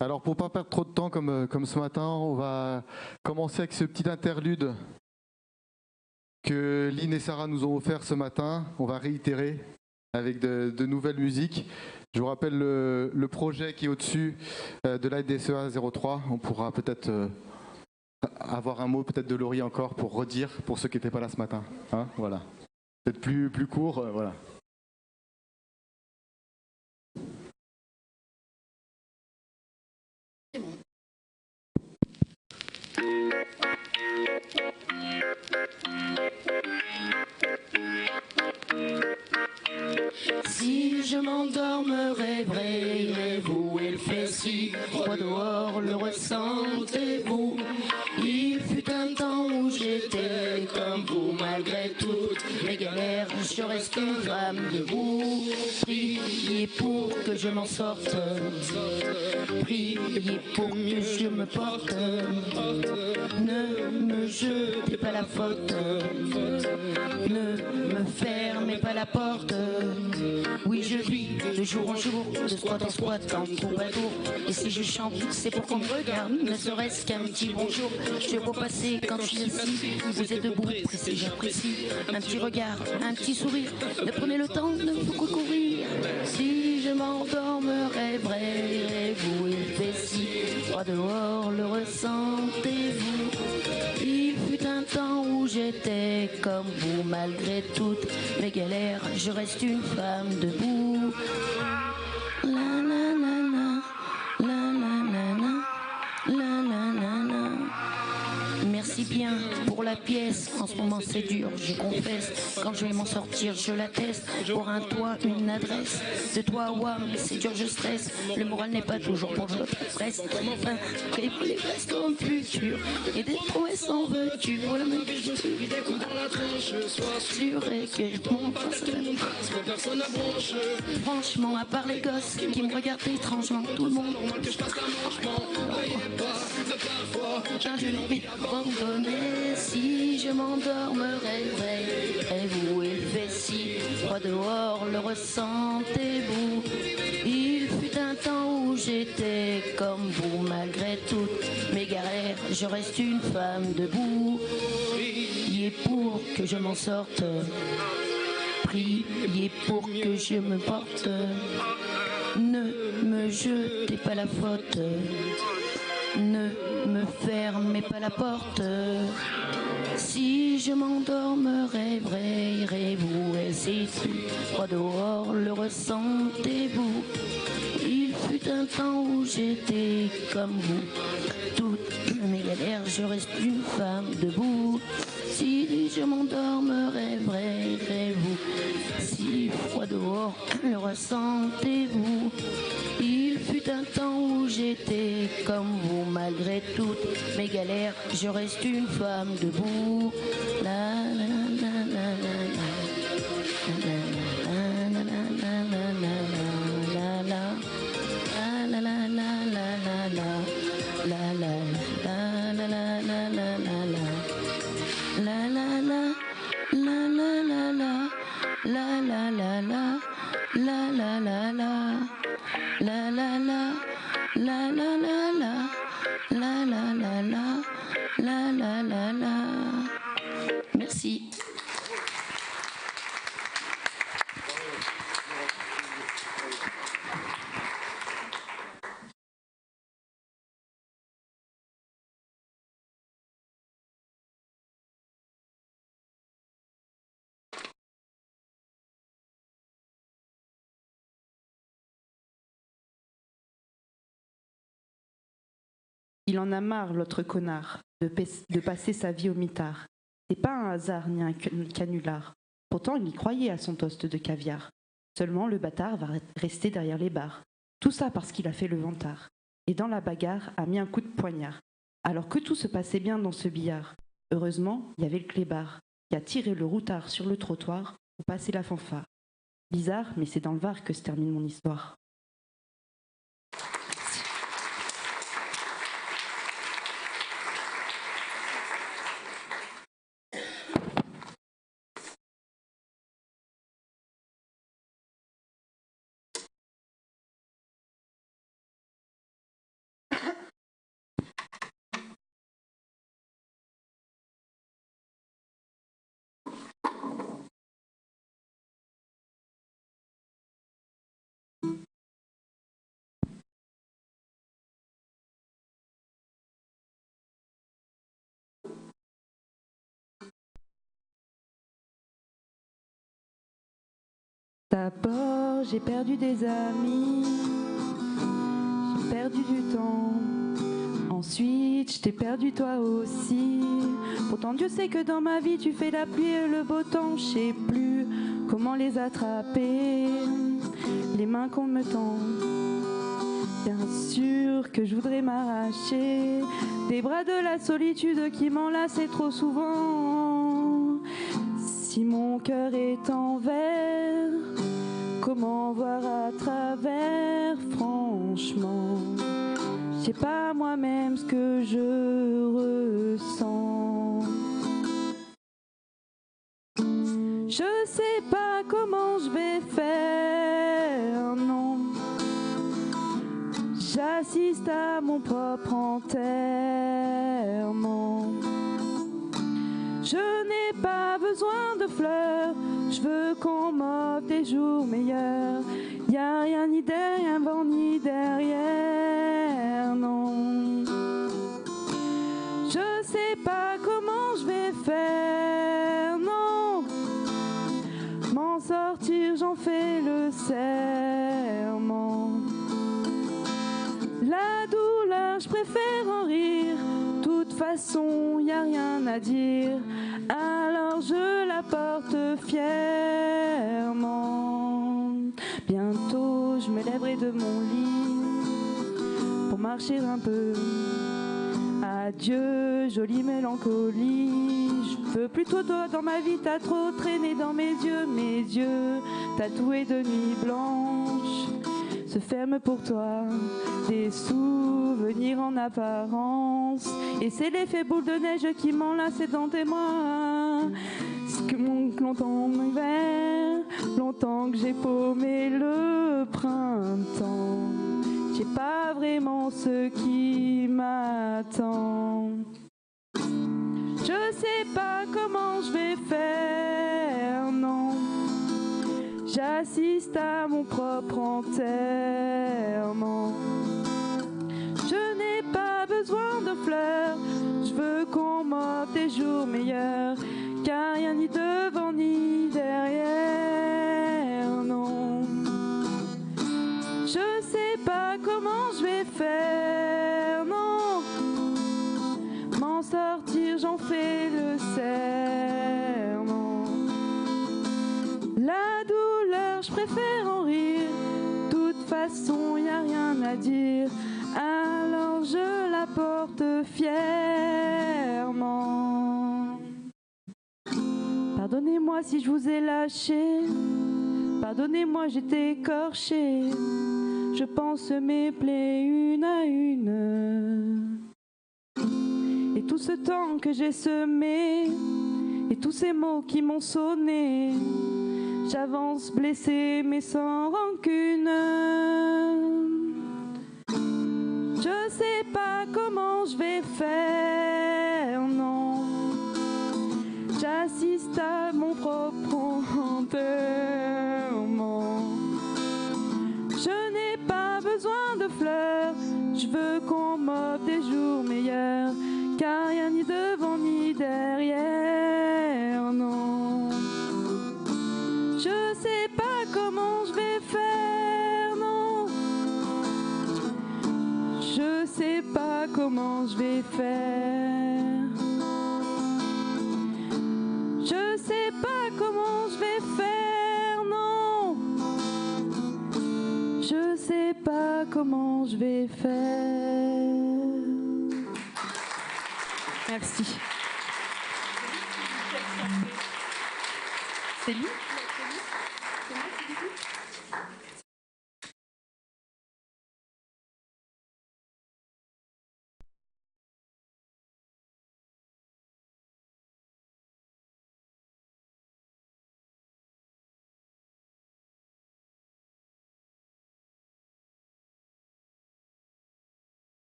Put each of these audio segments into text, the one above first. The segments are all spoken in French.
Alors pour pas perdre trop de temps comme ce matin, on va commencer avec ce petit interlude que Lynn et Sarah nous ont offert ce matin. On va réitérer avec de nouvelles musiques. Je vous rappelle le projet qui est au-dessus de l'ADSEA 03. On pourra peut-être avoir un mot peut-être de Laurie encore pour redire pour ceux qui n'étaient pas là ce matin. Hein, voilà. Peut-être plus court, voilà. Si je m'endors, me réveillerez-vous? Il fait si froid dehors, le ressentez-vous? Il fut un temps où j'étais comme vous, malgré toutes mes galères, je reste une femme debout. Priez pour que je m'en sorte, priez pour que je me porte. Ne me jetez pas la faute, ne me fermez pas la porte. Oui, je vis de jour en jour, de squat en squat, en troubadour. Et si je chante, c'est pour qu'on me regarde, ne serait-ce qu'un petit bonjour. Je vois passer quand je suis assis, vous êtes debout, précis, j'apprécie. Un petit regard, un petit sourire, ne prenez le temps de beaucoup courir. Si je m'endors, me réveillerez-vous? Il fait si froid dehors, le ressentez-vous? Il fut un temps où j'étais comme vous, malgré toutes mes galères, je reste une femme debout. La la la la, la la la la, la la la la. Merci bien pour la pièce, en ce moment c'est dur, je confesse. Quand je vais m'en sortir, je l'atteste. Pour un toit, une adresse, de toi à WAM, c'est dur, je stresse. Le moral n'est pas toujours pour votre presse. Enfin, les presque comme futur, et des promesses en veux-tu? Voilà même que je suis sûr et que je monte. Franchement, à part les gosses qui me regardent étrangement, tout le monde. Je l'ai abandonné. Si je m'endors, me réveillerez-vous? Il fait si froid dehors, le ressentez-vous? Il fut un temps où j'étais comme vous, malgré toutes mes galères, je reste une femme debout. Priez pour que je m'en sorte, priez pour que je me porte. Ne me jetez pas la faute, ne me fermez pas la porte. Si je m'endors, me réveillerez-vous? Et si froid dehors, le ressentez-vous? Il fut un temps où j'étais comme vous, toutes mes galères, je reste une femme debout. Si je m'endors, me réveillerez-vous? Si froid dehors, le ressentez-vous? Il fut un temps où j'étais comme vous, malgré toutes mes galères, je reste une femme debout. La la la la la la. Merci. Il en a marre, l'autre connard, de passer sa vie au mitard. C'est pas un hasard ni un canular. Pourtant, il y croyait à son toast de caviar. Seulement, le bâtard va rester derrière les barres. Tout ça parce qu'il a fait le vantard. Et dans la bagarre, a mis un coup de poignard. Alors que tout se passait bien dans ce billard. Heureusement, il y avait le clébard qui a tiré le routard sur le trottoir pour passer la fanfare. Bizarre, mais c'est dans le Var que se termine mon histoire. D'abord, j'ai perdu des amis, j'ai perdu du temps. Ensuite, je t'ai perdu toi aussi. Pourtant, Dieu sait que dans ma vie, tu fais la pluie et le beau temps. Je sais plus comment les attraper, les mains qu'on me tend. Bien sûr que je voudrais m'arracher des bras de la solitude qui m'enlacent trop souvent. Si mon cœur est en verre, comment voir à travers, franchement? Je sais pas moi-même ce que je ressens. Je sais pas comment je vais faire, non. J'assiste à mon propre enterrement. Je n'ai pas besoin de fleurs, je veux qu'on m'offre des jours meilleurs. Y a rien ni derrière, avant ni derrière, non. Je sais pas comment je vais faire, non. M'en sortir, j'en fais le serment. La douleur, je préfère en rire. De toute façon, y a rien à dire. Alors je la porte fièrement. Bientôt, je me lèverai de mon lit pour marcher un peu. Adieu, jolie mélancolie. Je veux plutôt toi dans ma vie. T'as trop traîné dans mes yeux tatoués de nuit blanche. Se ferment pour toi des souvenirs en apparence. Et c'est l'effet boule de neige qui m'enlace dans tes mains. Ce que longtemps l'hiver, longtemps que j'ai paumé le printemps. Je sais pas vraiment ce qui m'attend. Je sais pas comment je vais faire, non. J'assiste à mon propre enterrement. Je n'ai pas besoin de fleurs, je veux qu'on m'offre des jours meilleurs. Car rien ni devant ni derrière, non. Je sais pas comment je vais faire, non. M'en sortir, j'en fais le serment. La douleur, je préfère en rire. De toute façon, y a rien à dire. Alors je la porte fièrement. Pardonnez-moi si je vous ai lâché. Pardonnez-moi, j'étais écorché. Je pense mes plaies une à une. Et tout ce temps que j'ai semé, et tous ces mots qui m'ont sonné, j'avance blessée mais sans rancune. Je sais pas comment je vais faire, non. J'assiste à mon propre enterrement. Je n'ai pas besoin de fleurs, je veux qu'on m'offre des jours meilleurs. Car rien ni devant ni derrière, non. Je sais pas comment je vais faire, non. Je sais pas comment je vais faire. Je sais pas comment je vais faire, non. Je sais pas comment je vais faire. Merci. C'est lui ?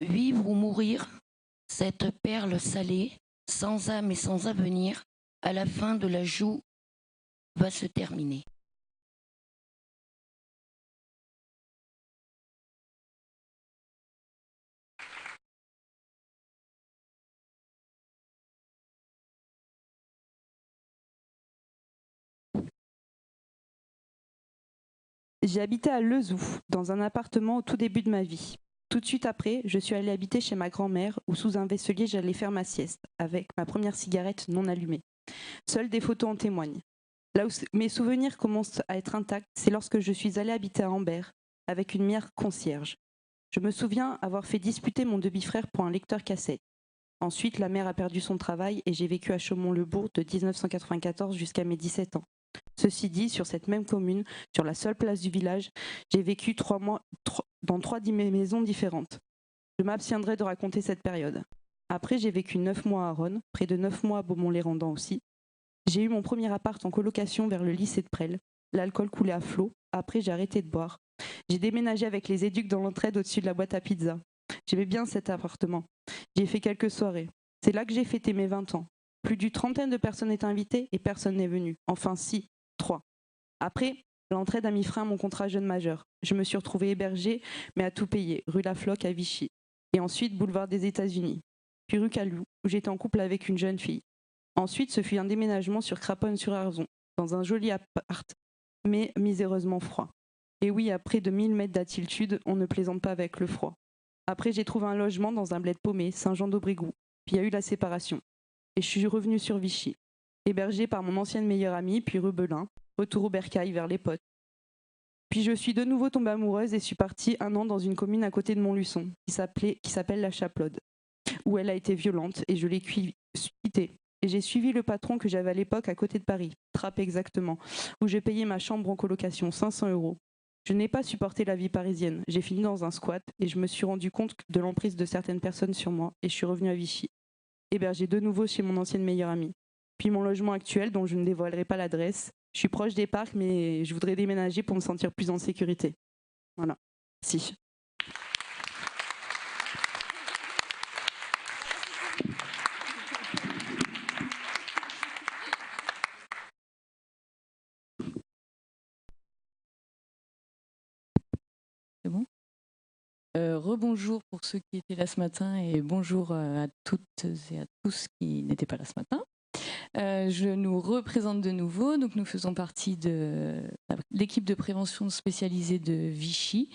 Vivre ou mourir, cette perle salée, sans âme et sans avenir, à la fin de la joue, va se terminer. J'ai habité à Lezoux, dans un appartement au tout début de ma vie. Tout de suite après, je suis allée habiter chez ma grand-mère, où sous un vaisselier j'allais faire ma sieste, avec ma première cigarette non allumée. Seules des photos en témoignent. Là où mes souvenirs commencent à être intacts, c'est lorsque je suis allée habiter à Ambert, avec une mère concierge. Je me souviens avoir fait disputer mon demi-frère pour un lecteur cassette. Ensuite, la mère a perdu son travail et j'ai vécu à Chaumont-le-Bourg de 1994 jusqu'à mes 17 ans. Ceci dit, sur cette même commune, sur la seule place du village, j'ai vécu 3 mois dans 3 maisons différentes. Je m'abstiendrai de raconter cette période. Après, j'ai vécu 9 mois à Rosne, près de 9 mois à Beaumont-les-Rendants aussi. J'ai eu mon premier appart en colocation vers le lycée de Presles. L'alcool coulait à flot. Après, j'ai arrêté de boire. J'ai déménagé avec les éducs dans l'entraide au-dessus de la boîte à pizza. J'aimais bien cet appartement. J'y ai fait quelques soirées. C'est là que j'ai fêté mes 20 ans. Plus d'une trentaine de personnes étaient invitées et personne n'est venu. Enfin si, 3. Après, l'entraide a mis frein à mon contrat jeune majeur. Je me suis retrouvée hébergée, mais à tout payer, rue La Floque à Vichy. Et ensuite, boulevard des États-Unis. Puis rue Calou, où j'étais en couple avec une jeune fille. Ensuite, ce fut un déménagement sur Craponne-sur-Arzon, dans un joli appart, mais miséreusement froid. Et oui, à près de 1000 mètres d'altitude, on ne plaisante pas avec le froid. Après, j'ai trouvé un logement dans un bled paumé, Saint-Jean-d'Aubrigoux. Puis il y a eu la séparation. Et je suis revenue sur Vichy, hébergée par mon ancienne meilleure amie, puis Rebelin, retour au bercail vers les potes. Puis je suis de nouveau tombée amoureuse et suis partie 1 an dans une commune à côté de Montluçon, qui s'appelle La Chapelaude, où elle a été violente et je l'ai quittée. Et j'ai suivi le patron que j'avais à l'époque à côté de Paris, Trappes exactement, où j'ai payé ma chambre en colocation, 500 €. Je n'ai pas supporté la vie parisienne. J'ai fini dans un squat et je me suis rendu compte de l'emprise de certaines personnes sur moi et je suis revenue à Vichy, hébergée de nouveau chez mon ancienne meilleure amie. Puis mon logement actuel, dont je ne dévoilerai pas l'adresse. Je suis proche des parcs, mais je voudrais déménager pour me sentir plus en sécurité. Voilà. Si. C'est bon. Rebonjour pour ceux qui étaient là ce matin et bonjour à toutes et à tous qui n'étaient pas là ce matin. Je nous représente de nouveau. Donc nous faisons partie de l'équipe de prévention spécialisée de Vichy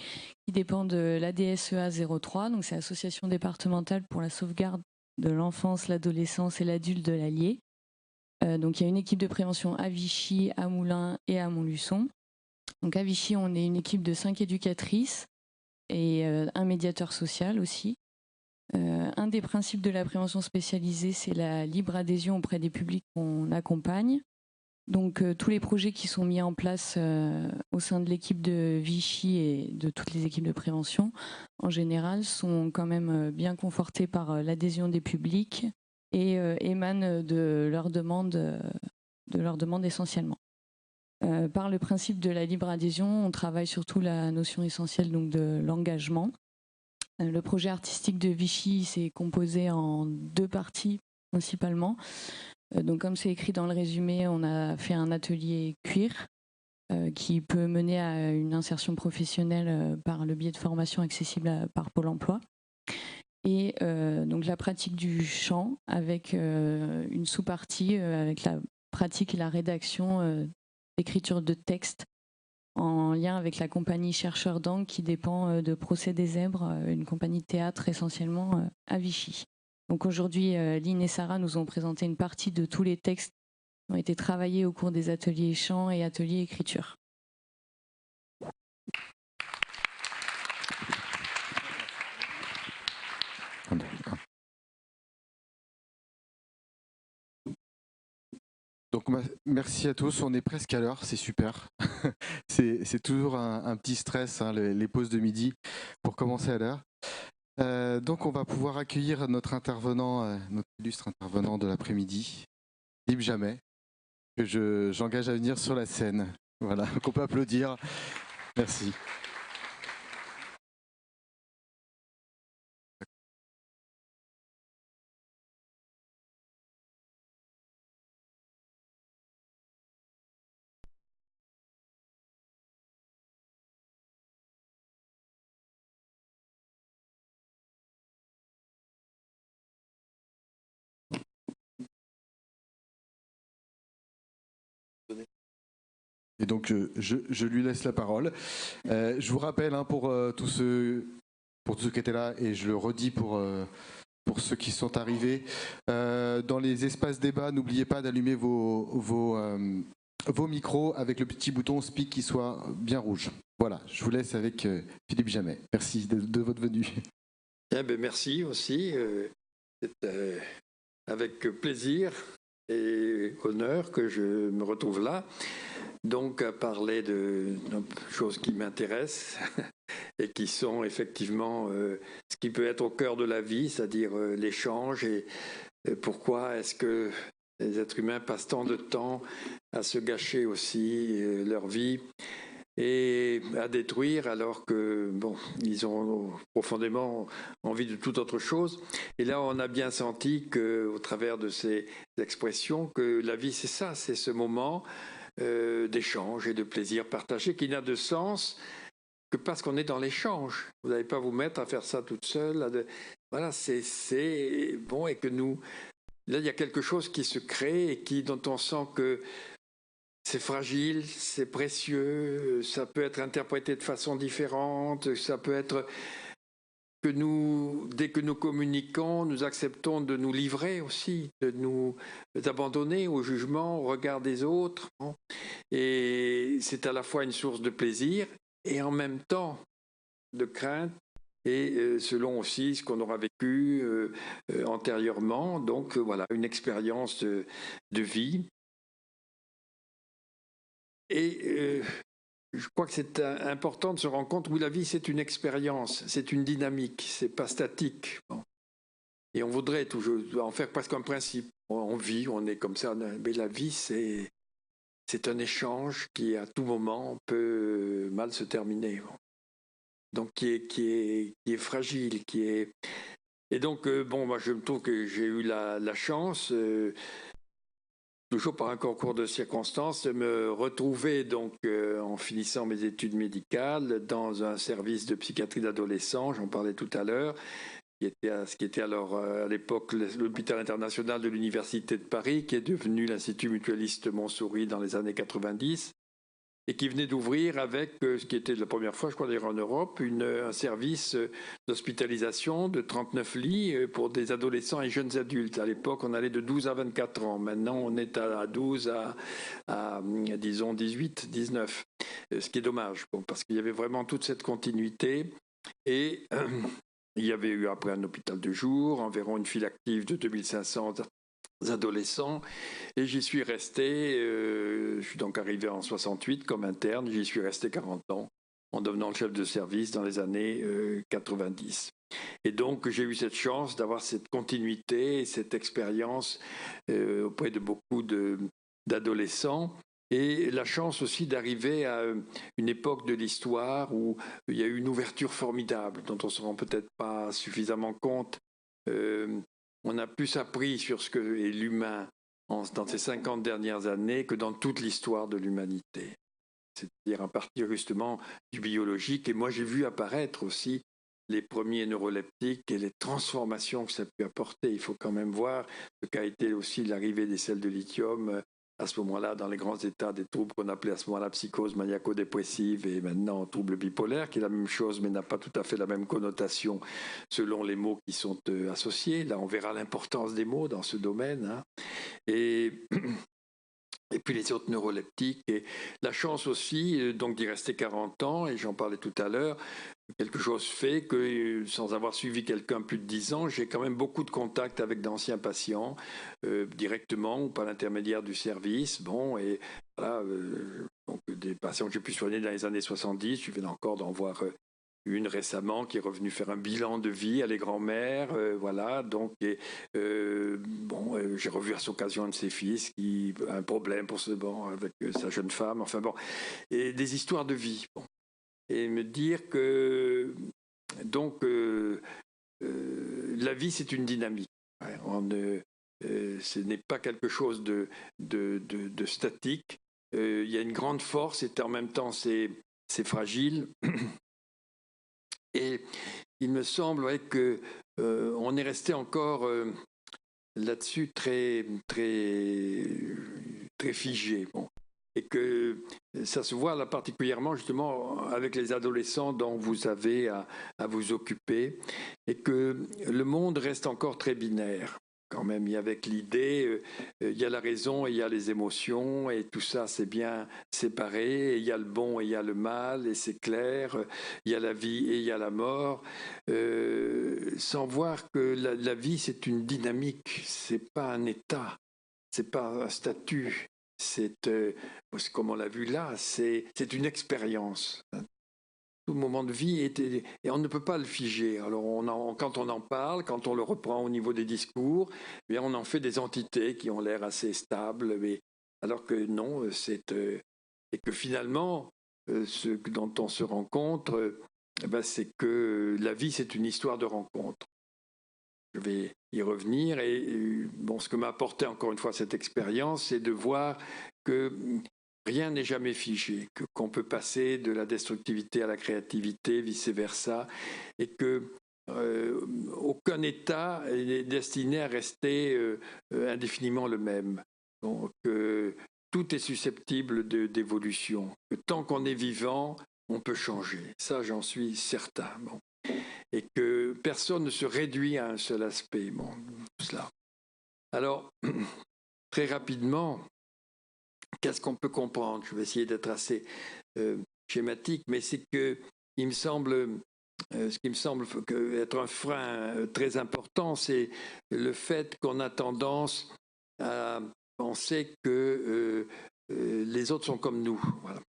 qui dépend de l'ADSEA 03. Donc c'est l'association départementale pour la sauvegarde de l'enfance, l'adolescence et l'adulte de l'Allier. Donc il y a une équipe de prévention à Vichy, à Moulins et à Montluçon. Donc à Vichy, on est une équipe de 5 éducatrices et un médiateur social aussi. Un des principes de la prévention spécialisée, c'est la libre adhésion auprès des publics qu'on accompagne. Donc tous les projets qui sont mis en place au sein de l'équipe de Vichy et de toutes les équipes de prévention, en général, sont quand même bien confortés par l'adhésion des publics et émanent de leurs demandes essentiellement. Par le principe de la libre adhésion, on travaille surtout la notion essentielle donc, de l'engagement. Le projet artistique de Vichy s'est composé en 2 parties principalement. Donc, comme c'est écrit dans le résumé, on a fait un atelier cuir qui peut mener à une insertion professionnelle par le biais de formations accessibles par Pôle emploi. Et donc la pratique du chant avec une sous-partie avec la pratique et la rédaction d'écriture de texte en lien avec la compagnie Chercheurs d'Angle qui dépend de Procès des Zèbres, une compagnie de théâtre essentiellement à Vichy. Donc aujourd'hui, Lynn et Sarah nous ont présenté une partie de tous les textes qui ont été travaillés au cours des ateliers chant et ateliers écriture. Donc merci à tous, on est presque à l'heure, c'est super. c'est toujours un petit stress, hein, les pauses de midi, pour commencer à l'heure. Donc on va pouvoir accueillir notre intervenant, notre illustre intervenant de l'après-midi, Philippe Jamais, que j'engage à venir sur la scène. Voilà, qu'on peut applaudir. Merci. Et donc, je lui laisse la parole. Je vous rappelle, pour tous ceux qui étaient là, et je le redis pour ceux qui sont arrivés, dans les espaces débat, n'oubliez pas d'allumer vos micros avec le petit bouton speak qui soit bien rouge. Voilà, je vous laisse avec Philippe Jamet. Merci de votre venue. Merci aussi. C'est avec plaisir et honneur que je me retrouve là. Donc, à parler de choses qui m'intéressent et qui sont effectivement ce qui peut être au cœur de la vie, c'est-à-dire l'échange et pourquoi est-ce que les êtres humains passent tant de temps à se gâcher aussi leur vie et à détruire alors que, ils ont profondément envie de toute autre chose. Et là, on a bien senti qu'au travers de ces expressions, que la vie, c'est ça, c'est ce moment d'échange et de plaisir partagé qui n'a de sens que parce qu'on est dans l'échange. Vous n'allez pas vous mettre à faire ça toute seule. Voilà, c'est bon, et que nous, là, il y a quelque chose qui se crée et dont on sent que c'est fragile, c'est précieux, ça peut être interprété de façon différente, ça peut être que dès que nous communiquons, nous acceptons de nous livrer aussi, de nous abandonner au jugement, au regard des autres. Et c'est à la fois une source de plaisir et en même temps de crainte, et selon aussi ce qu'on aura vécu antérieurement. Donc voilà, une expérience de vie. Et je crois que c'est important de se rendre compte où la vie, c'est une expérience, c'est une dynamique, c'est pas statique. Et on voudrait toujours en faire presque un principe. On vit, on est comme ça, mais la vie, c'est un échange qui, à tout moment, peut mal se terminer. Donc, qui est fragile, Et donc, moi, je trouve que j'ai eu la chance, toujours par un concours de circonstances, de me retrouver, donc, en finissant mes études médicales, dans un service de psychiatrie d'adolescents, j'en parlais tout à l'heure, ce qui était alors à l'époque l'hôpital international de l'Université de Paris, qui est devenu l'Institut mutualiste Montsouris dans les années 90, et qui venait d'ouvrir avec ce qui était la première fois, je crois d'ailleurs en Europe, un service d'hospitalisation de 39 lits pour des adolescents et jeunes adultes. À l'époque, on allait de 12 à 24 ans. Maintenant, on est à 12 à disons, 18, 19. Ce qui est dommage, parce qu'il y avait vraiment toute cette continuité. Et il y avait eu après un hôpital de jour, environ une file active de 2500 adolescents, et j'y suis resté, je suis donc arrivé en 68 comme interne, j'y suis resté 40 ans en devenant le chef de service dans les années 90. Et donc j'ai eu cette chance d'avoir cette continuité et cette expérience auprès de beaucoup d'adolescents, et la chance aussi d'arriver à une époque de l'histoire où il y a eu une ouverture formidable dont on ne se rend peut-être pas suffisamment compte. On a plus appris sur ce que est l'humain dans ces 50 dernières années que dans toute l'histoire de l'humanité. C'est-à-dire à partir justement du biologique. Et moi, j'ai vu apparaître aussi les premiers neuroleptiques et les transformations que ça a pu apporter. Il faut quand même voir ce qu'a été aussi l'arrivée des sels de lithium à ce moment-là, dans les grands états des troubles qu'on appelait à ce moment-là psychose maniaco-dépressive, et maintenant trouble bipolaire, qui est la même chose mais n'a pas tout à fait la même connotation selon les mots qui sont associés. Là, on verra l'importance des mots dans ce domaine. Et puis les autres neuroleptiques, et la chance aussi donc d'y rester 40 ans, et j'en parlais tout à l'heure, quelque chose fait que sans avoir suivi quelqu'un plus de 10 ans, j'ai quand même beaucoup de contacts avec d'anciens patients, directement ou par l'intermédiaire du service. Et voilà, donc des patients que j'ai pu soigner dans les années 70, je viens encore d'en voir une récemment qui est revenue faire un bilan de vie, elle est grand-mère, voilà. Donc, j'ai revu à cette occasion un de ses fils qui a un problème avec sa jeune femme. Enfin bon, et des histoires de vie. Et me dire que donc la vie, c'est une dynamique. Ce n'est pas quelque chose de statique. Il y a une grande force et en même temps c'est fragile. Et il me semble que on est resté encore là-dessus très, très, très figé. et que ça se voit là particulièrement justement avec les adolescents dont vous avez à vous occuper, et que le monde reste encore très binaire. Quand même, avec l'idée, il y a la raison et il y a les émotions, et tout ça c'est bien séparé, et il y a le bon et il y a le mal, et c'est clair, il y a la vie et il y a la mort, sans voir que la vie c'est une dynamique, c'est pas un état, c'est pas un statut, c'est comme on l'a vu là, c'est une expérience. Tout moment de vie et on ne peut pas le figer. Alors quand on en parle, quand on le reprend au niveau des discours, eh bien on en fait des entités qui ont l'air assez stables, mais alors que non, et que finalement, ce dont on se rencontre, c'est que la vie c'est une histoire de rencontre. Je vais y revenir et bon, ce que m'a apporté encore une fois cette expérience, c'est de voir que rien n'est jamais figé, qu'on peut passer de la destructivité à la créativité, vice-versa, et que aucun état est destiné à rester indéfiniment le même. Donc, tout est susceptible d'évolution. Tant qu'on est vivant, on peut changer. Ça, j'en suis certain. Bon. Et que personne ne se réduit à un seul aspect. Bon, tout cela. Alors, très rapidement, qu'est-ce qu'on peut comprendre? Je vais essayer d'être assez schématique, mais c'est que il me semble, ce qui me semble être un frein très important, c'est le fait qu'on a tendance à penser que les autres sont comme nous. Voilà.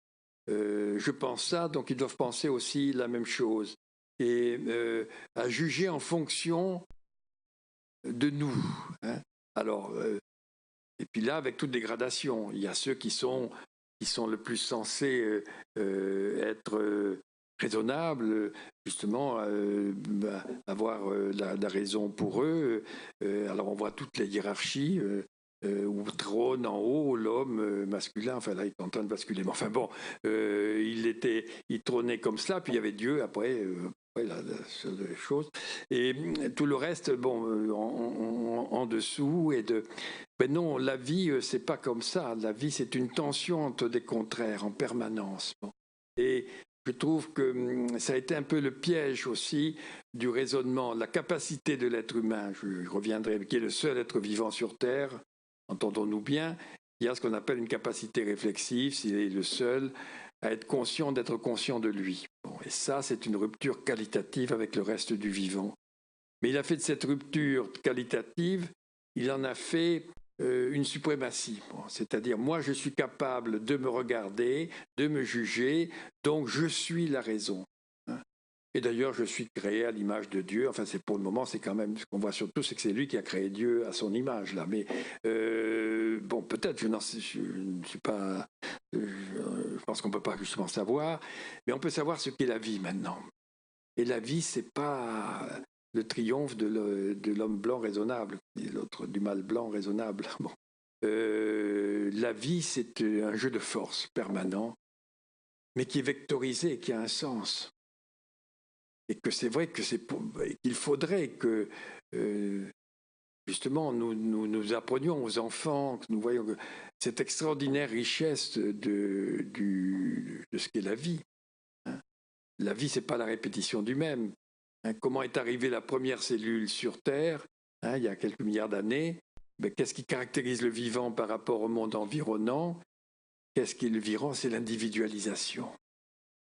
Je pense ça, donc ils doivent penser aussi la même chose. Et à juger en fonction de nous. Hein. Alors, et puis là, avec toute dégradation, il y a ceux qui sont le plus censés être raisonnables, justement, avoir la raison pour eux. Alors on voit toutes les hiérarchies. Où trône en haut l'homme masculin, enfin là il est en train de basculer, mais enfin bon, il trônait comme cela, puis il y avait Dieu après la seule chose, et tout le reste, bon, en dessous, mais non, la vie, c'est pas comme ça, la vie c'est une tension entre des contraires en permanence, bon. Et je trouve que ça a été un peu le piège aussi du raisonnement, la capacité de l'être humain, je reviendrai, qui est le seul être vivant sur Terre. Entendons-nous bien, il y a ce qu'on appelle une capacité réflexive, s'il est le seul à être conscient d'être conscient de lui. Bon, et ça, c'est une rupture qualitative avec le reste du vivant. Mais il a fait de cette rupture qualitative, il en a fait une suprématie. Bon, c'est-à-dire, moi, je suis capable de me regarder, de me juger, donc je suis la raison. Et d'ailleurs, je suis créé à l'image de Dieu. Enfin, c'est pour le moment, c'est quand même ce qu'on voit surtout, c'est que c'est lui qui a créé Dieu à son image là. Mais bon, peut-être, je ne suis pas. Je pense qu'on ne peut pas justement savoir, mais on peut savoir ce qu'est la vie maintenant. Et la vie, c'est pas le triomphe de l'homme blanc raisonnable, et l'autre du mâle blanc raisonnable. Bon. La vie, c'est un jeu de force permanent, mais qui est vectorisé, qui a un sens. Et que c'est vrai qu'il faudrait que, justement, nous apprenions aux enfants, que nous voyions cette extraordinaire richesse de ce qu'est la vie. Hein. La vie, ce n'est pas la répétition du même. Hein. Comment est arrivée la première cellule sur Terre, il y a quelques milliards d'années? Qu'est-ce qui caractérise le vivant par rapport au monde environnant? Qu'est-ce qui est le vivant? C'est l'individualisation.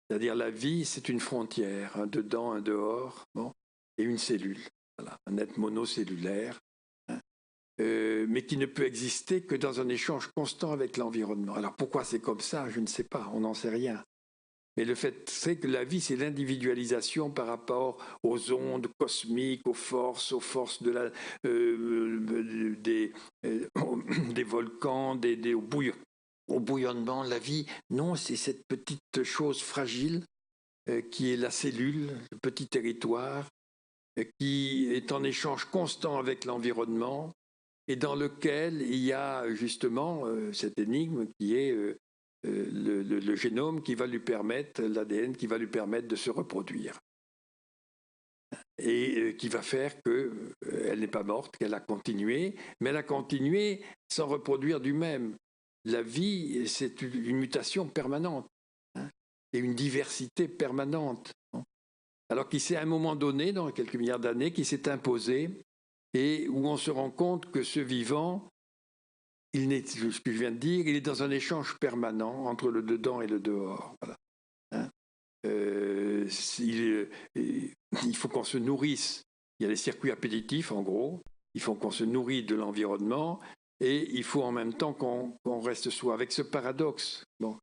C'est-à-dire la vie, c'est une frontière, un dedans, un dehors, bon, et une cellule, voilà, un être monocellulaire, hein, mais qui ne peut exister que dans un échange constant avec l'environnement. Alors pourquoi c'est comme ça? Je ne sais pas, on n'en sait rien. Mais le fait, c'est que la vie, c'est l'individualisation par rapport aux ondes cosmiques, aux forces des volcans, au bouillonnement, la vie, non, c'est cette petite chose fragile qui est la cellule, le petit territoire, qui est en échange constant avec l'environnement et dans lequel il y a justement cette énigme qui est le génome qui va lui permettre, l'ADN qui va lui permettre de se reproduire. Et qui va faire qu'elle n'est pas morte, qu'elle a continué, mais elle a continué sans reproduire du même. la vie, c'est une mutation permanente, hein, et une diversité permanente. Alors qu'il s'est à un moment donné, dans quelques milliards d'années, qui s'est imposé et où on se rend compte que ce vivant, il n'est, ce que je viens de dire, il est dans un échange permanent entre le dedans et le dehors. Voilà. Hein, il faut qu'on se nourrisse. Il y a les circuits appétitifs, en gros. Il faut qu'on se nourrisse de l'environnement et il faut en même temps qu'on reste soi. Avec ce paradoxe, bon,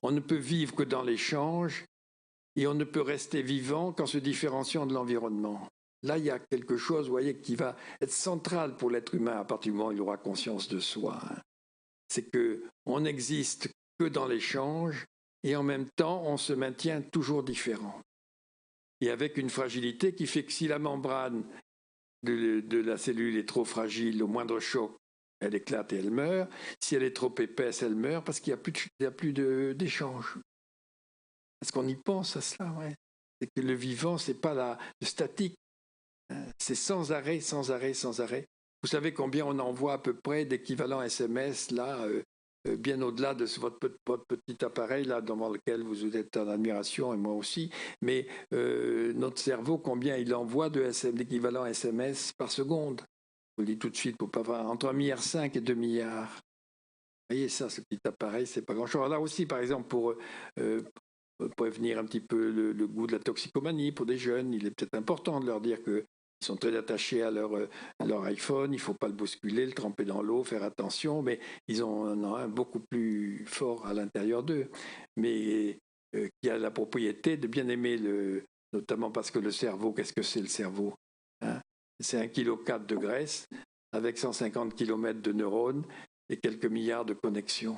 on ne peut vivre que dans l'échange et on ne peut rester vivant qu'en se différenciant de l'environnement. Là, il y a quelque chose, vous voyez, qui va être central pour l'être humain à partir du moment où il aura conscience de soi. Hein. C'est qu'on n'existe que dans l'échange et en même temps, on se maintient toujours différent. Et avec une fragilité qui fait que si la membrane de la cellule est trop fragile, au moindre choc, elle éclate et elle meurt. Si elle est trop épaisse, elle meurt parce qu'il n'y a plus d'échange. Est-ce qu'on y pense à cela? Ouais. C'est que le vivant, ce n'est pas le statique. C'est sans arrêt, sans arrêt, sans arrêt. Vous savez combien on envoie à peu près d'équivalents SMS, là, bien au-delà de votre petit appareil, là, devant lequel vous êtes en admiration, et moi aussi. Mais notre cerveau, combien il envoie d'équivalents SMS par seconde? Je vous le dis tout de suite, pour pas voir, entre 1,5 milliard et 2 milliards. Vous voyez ça, ce petit appareil, c'est pas grand-chose. Là aussi, par exemple, pour prévenir un petit peu le goût de la toxicomanie pour des jeunes, il est peut-être important de leur dire qu'ils sont très attachés à leur iPhone, il ne faut pas le bousculer, le tremper dans l'eau, faire attention, mais ils ont un beaucoup plus fort à l'intérieur d'eux, mais qui a la propriété de bien aimer, notamment parce que le cerveau, qu'est-ce que c'est le cerveau, hein? C'est 1,4 kg de graisse avec 150 km de neurones et quelques milliards de connexions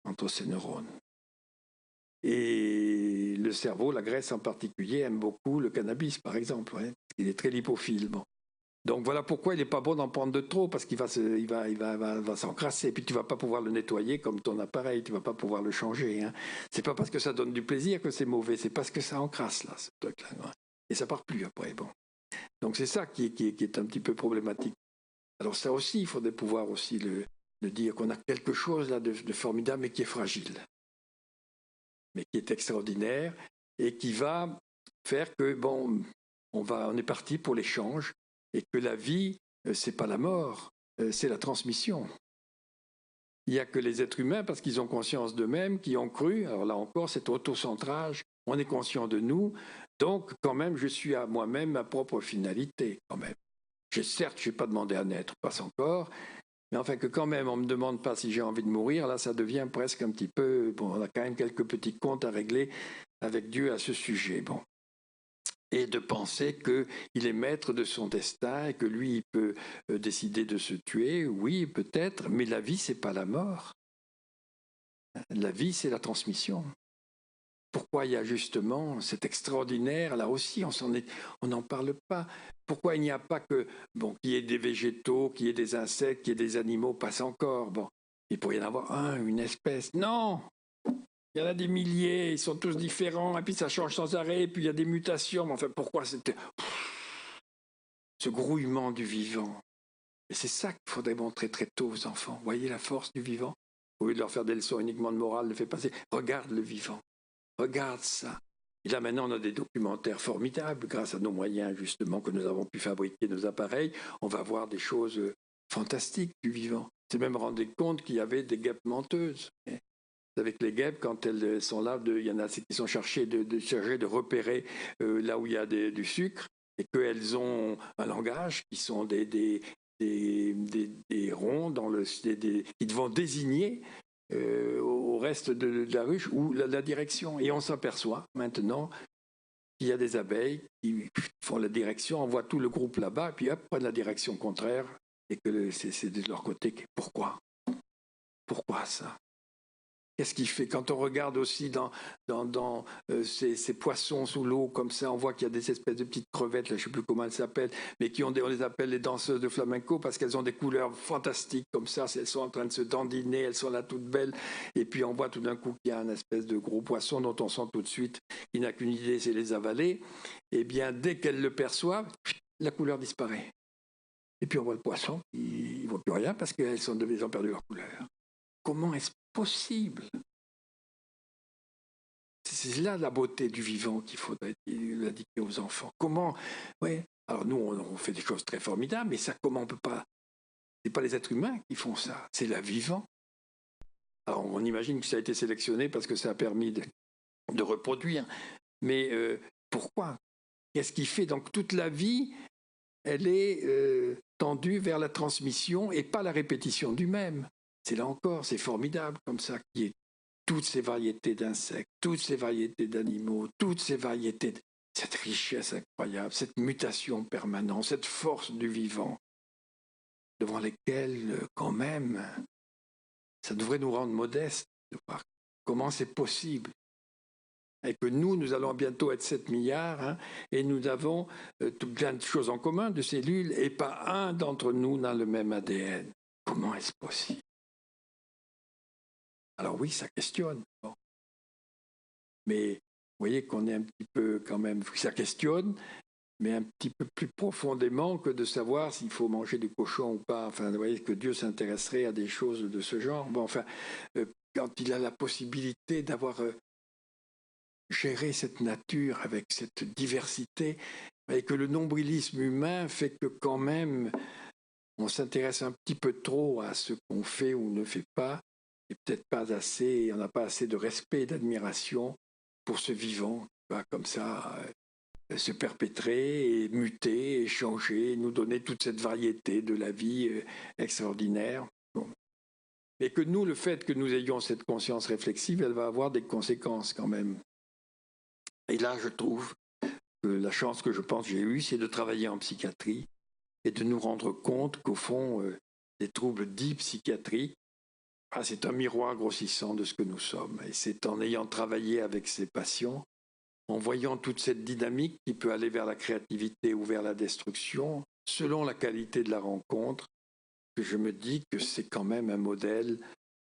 entre ces neurones. Et le cerveau, la graisse en particulier, aime beaucoup le cannabis, par exemple. Hein. Il est très lipophile. Bon. Donc voilà pourquoi il n'est pas bon d'en prendre de trop, parce qu'il va s'encrasser. Puis tu ne vas pas pouvoir le nettoyer comme ton appareil, tu ne vas pas pouvoir le changer. Hein. Ce n'est pas parce que ça donne du plaisir que c'est mauvais, c'est parce que ça encrasse, là, ce truc-là. Et ça ne part plus après. Bon. Donc c'est ça qui est un petit peu problématique. Alors ça aussi, il faudrait pouvoir aussi le dire, qu'on a quelque chose là de formidable, mais qui est fragile, mais qui est extraordinaire et qui va faire que, bon, on est parti pour l'échange et que la vie, c'est pas la mort, c'est la transmission. Il n'y a que les êtres humains, parce qu'ils ont conscience d'eux-mêmes, qui ont cru, alors là encore, cet autocentrage, on est conscient de nous, donc quand même, je suis à moi-même ma propre finalité, quand même. Certes, je n'ai pas demandé à naître, pas encore, mais enfin que quand même, on ne me demande pas si j'ai envie de mourir, là, ça devient presque un petit peu... Bon, on a quand même quelques petits comptes à régler avec Dieu à ce sujet. Bon. Et de penser qu'il est maître de son destin et que lui, il peut décider de se tuer, oui, peut-être, mais la vie, ce n'est pas la mort. La vie, c'est la transmission. Pourquoi il y a justement cet extraordinaire, là aussi, on n'en parle pas. Pourquoi il n'y a pas que, bon, qu'il y ait des végétaux, qu'il y ait des insectes, qu'il y ait des animaux, passe encore. Bon, il pourrait y en avoir une espèce. Non, il y en a des milliers, ils sont tous différents, et puis ça change sans arrêt, et puis il y a des mutations. Mais enfin, pourquoi c'était ce grouillement du vivant? Et c'est ça qu'il faudrait montrer très tôt aux enfants. Vous voyez la force du vivant? Au lieu de leur faire des leçons uniquement de morale, le fait passer. Regarde le vivant. Regarde ça. Et là, maintenant, on a des documentaires formidables grâce à nos moyens, justement, que nous avons pu fabriquer, nos appareils. On va voir des choses fantastiques du vivant. C'est même rendre compte qu'il y avait des guêpes menteuses. Avec les guêpes, quand elles sont là, il y en a qui sont chargées de repérer là où il y a du sucre et qu'elles ont un langage qui sont des ronds qui vont désigner au reste de la ruche ou la direction. Et on s'aperçoit maintenant qu'il y a des abeilles qui font la direction, on voit tout le groupe là-bas, puis hop, prennent la direction contraire et que c'est de leur côté. Pourquoi ça? Qu'est-ce qu'il fait? Quand on regarde aussi dans ces poissons sous l'eau, comme ça, on voit qu'il y a des espèces de petites crevettes, là, je ne sais plus comment elles s'appellent, mais on les appelle les danseuses de flamenco parce qu'elles ont des couleurs fantastiques, comme ça, elles sont en train de se dandiner, elles sont là toutes belles, et puis on voit tout d'un coup qu'il y a un espèce de gros poisson dont on sent tout de suite qu'il n'a qu'une idée, c'est les avaler. Et bien, dès qu'elles le perçoivent, la couleur disparaît. Et puis on voit le poisson, il voient plus rien parce qu'elles ont perdu leur couleur. Comment est-ce possible? C'est là la beauté du vivant qu'il faudrait indiquer aux enfants. Comment? Ouais. Alors nous, on fait des choses très formidables, mais ça, comment on peut pas? C'est pas les êtres humains qui font ça, c'est le vivant. Alors on imagine que ça a été sélectionné parce que ça a permis de reproduire. Mais pourquoi? Qu'est-ce qui fait? Donc toute la vie, elle est tendue vers la transmission et pas la répétition du même. C'est là encore, c'est formidable comme ça, qu'il y ait toutes ces variétés d'insectes, toutes ces variétés d'animaux, toutes ces variétés, cette richesse incroyable, cette mutation permanente, cette force du vivant, devant lesquelles, quand même, ça devrait nous rendre modestes de voir comment c'est possible. Et que nous allons bientôt être 7 milliards, hein, et nous avons plein de choses en commun, de cellules, et pas un d'entre nous n'a le même ADN. Comment est-ce possible? Alors oui, ça questionne. Bon. Mais vous voyez qu'on est un petit peu quand même, ça questionne, mais un petit peu plus profondément que de savoir s'il faut manger du cochon ou pas. Enfin, vous voyez que Dieu s'intéresserait à des choses de ce genre. Bon, enfin, quand il a la possibilité d'avoir géré cette nature avec cette diversité, et que le nombrilisme humain fait que quand même, on s'intéresse un petit peu trop à ce qu'on fait ou ne fait pas, et peut-être pas assez, on n'a pas assez de respect et d'admiration pour ce vivant qui va comme ça se perpétrer et muter et changer, nous donner toute cette variété de la vie extraordinaire. Bon. Mais que nous, le fait que nous ayons cette conscience réflexive, elle va avoir des conséquences quand même. Et là, je trouve que la chance que je pense que j'ai eue, c'est de travailler en psychiatrie et de nous rendre compte qu'au fond, des troubles dits psychiatriques, c'est un miroir grossissant de ce que nous sommes. Et c'est en ayant travaillé avec ces patients, en voyant toute cette dynamique qui peut aller vers la créativité ou vers la destruction, selon la qualité de la rencontre, que je me dis que c'est quand même un modèle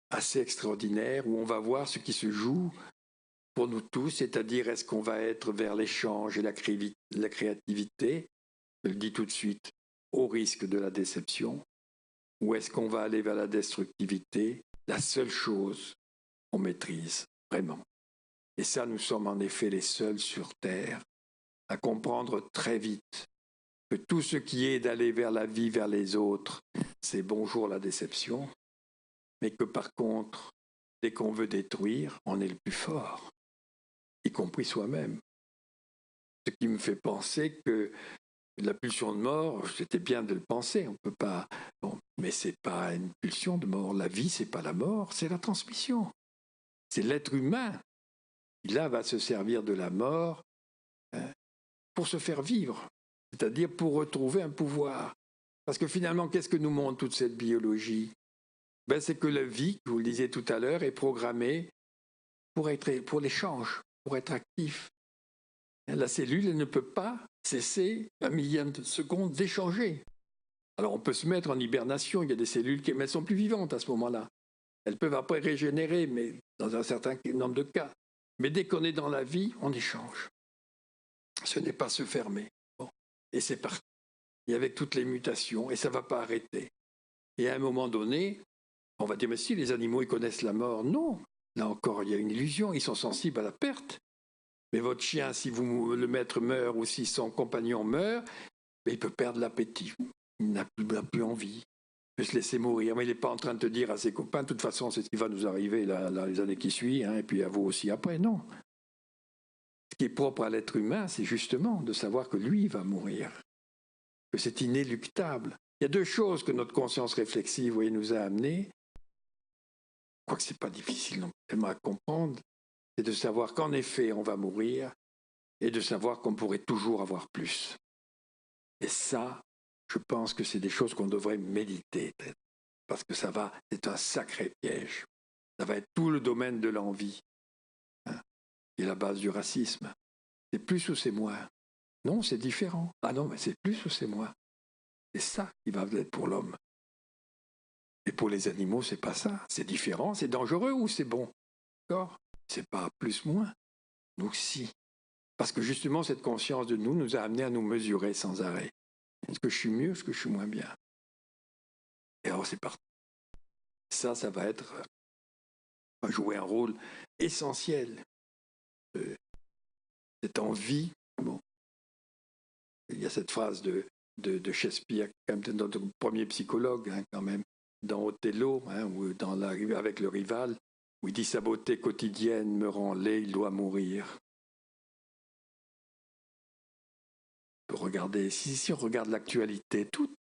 assez extraordinaire où on va voir ce qui se joue pour nous tous, c'est-à-dire est-ce qu'on va être vers l'échange et la créativité, je le dis tout de suite, au risque de la déception, ou est-ce qu'on va aller vers la destructivité, la seule chose qu'on maîtrise vraiment. Et ça, nous sommes en effet les seuls sur Terre à comprendre très vite que tout ce qui est d'aller vers la vie, vers les autres, c'est bonjour la déception, mais que par contre, dès qu'on veut détruire, on est le plus fort, y compris soi-même. Ce qui me fait penser que la pulsion de mort, c'était bien de le penser, on peut pas. Bon, mais c'est pas une pulsion de mort. La vie, c'est pas la mort, c'est la transmission. C'est l'être humain qui là va se servir de la mort pour se faire vivre, c'est-à-dire pour retrouver un pouvoir. Parce que finalement, qu'est-ce que nous montre toute cette biologie? C'est que la vie, vous le disiez tout à l'heure, est programmée pour l'échange, pour être actif. La cellule, elle ne peut pas cesser un millième de seconde d'échanger. Alors on peut se mettre en hibernation, il y a des cellules qui sont plus vivantes à ce moment-là. Elles peuvent après régénérer, mais dans un certain nombre de cas. Mais dès qu'on est dans la vie, on échange. Ce n'est pas se fermer. Bon. Et c'est parti. Et avec toutes les mutations, et ça ne va pas arrêter. Et à un moment donné, on va dire, mais si les animaux, ils connaissent la mort. Non, là encore, il y a une illusion, ils sont sensibles à la perte. Mais votre chien, si le maître meurt ou si son compagnon meurt, il peut perdre l'appétit. Il n'a plus envie. Il peut se laisser mourir. Mais il n'est pas en train de te dire à ses copains, de toute façon, c'est ce qui va nous arriver là, les années qui suivent, hein, et puis à vous aussi après. Non. Ce qui est propre à l'être humain, c'est justement de savoir que lui va mourir. Que c'est inéluctable. Il y a deux choses que notre conscience réflexive, voyez, nous a amenées. Je crois que ce n'est pas difficile non tellement à comprendre. C'est de savoir qu'en effet, on va mourir et de savoir qu'on pourrait toujours avoir plus. Et ça, je pense que c'est des choses qu'on devrait méditer, parce que c'est un sacré piège. Ça va être tout le domaine de l'envie, qui est la base du racisme. C'est plus ou c'est moins? Non, c'est différent. Ah non, mais c'est plus ou c'est moins? C'est ça qui va être pour l'homme. Et pour les animaux, c'est pas ça. C'est différent, c'est dangereux ou c'est bon? D'accord? C'est pas plus-moins. Nous, si. Parce que justement, cette conscience de nous a amené à nous mesurer sans arrêt. Est-ce que je suis mieux, est-ce que je suis moins bien? Et alors c'est parti. Ça va être, va jouer un rôle essentiel. Cette envie, bon, il y a cette phrase de Shakespeare, quand même, notre premier psychologue, hein, quand même, dans Othello, hein, ou avec le rival, où il dit sa beauté quotidienne me rend laid, il doit mourir. Regardez, si on regarde l'actualité, tout,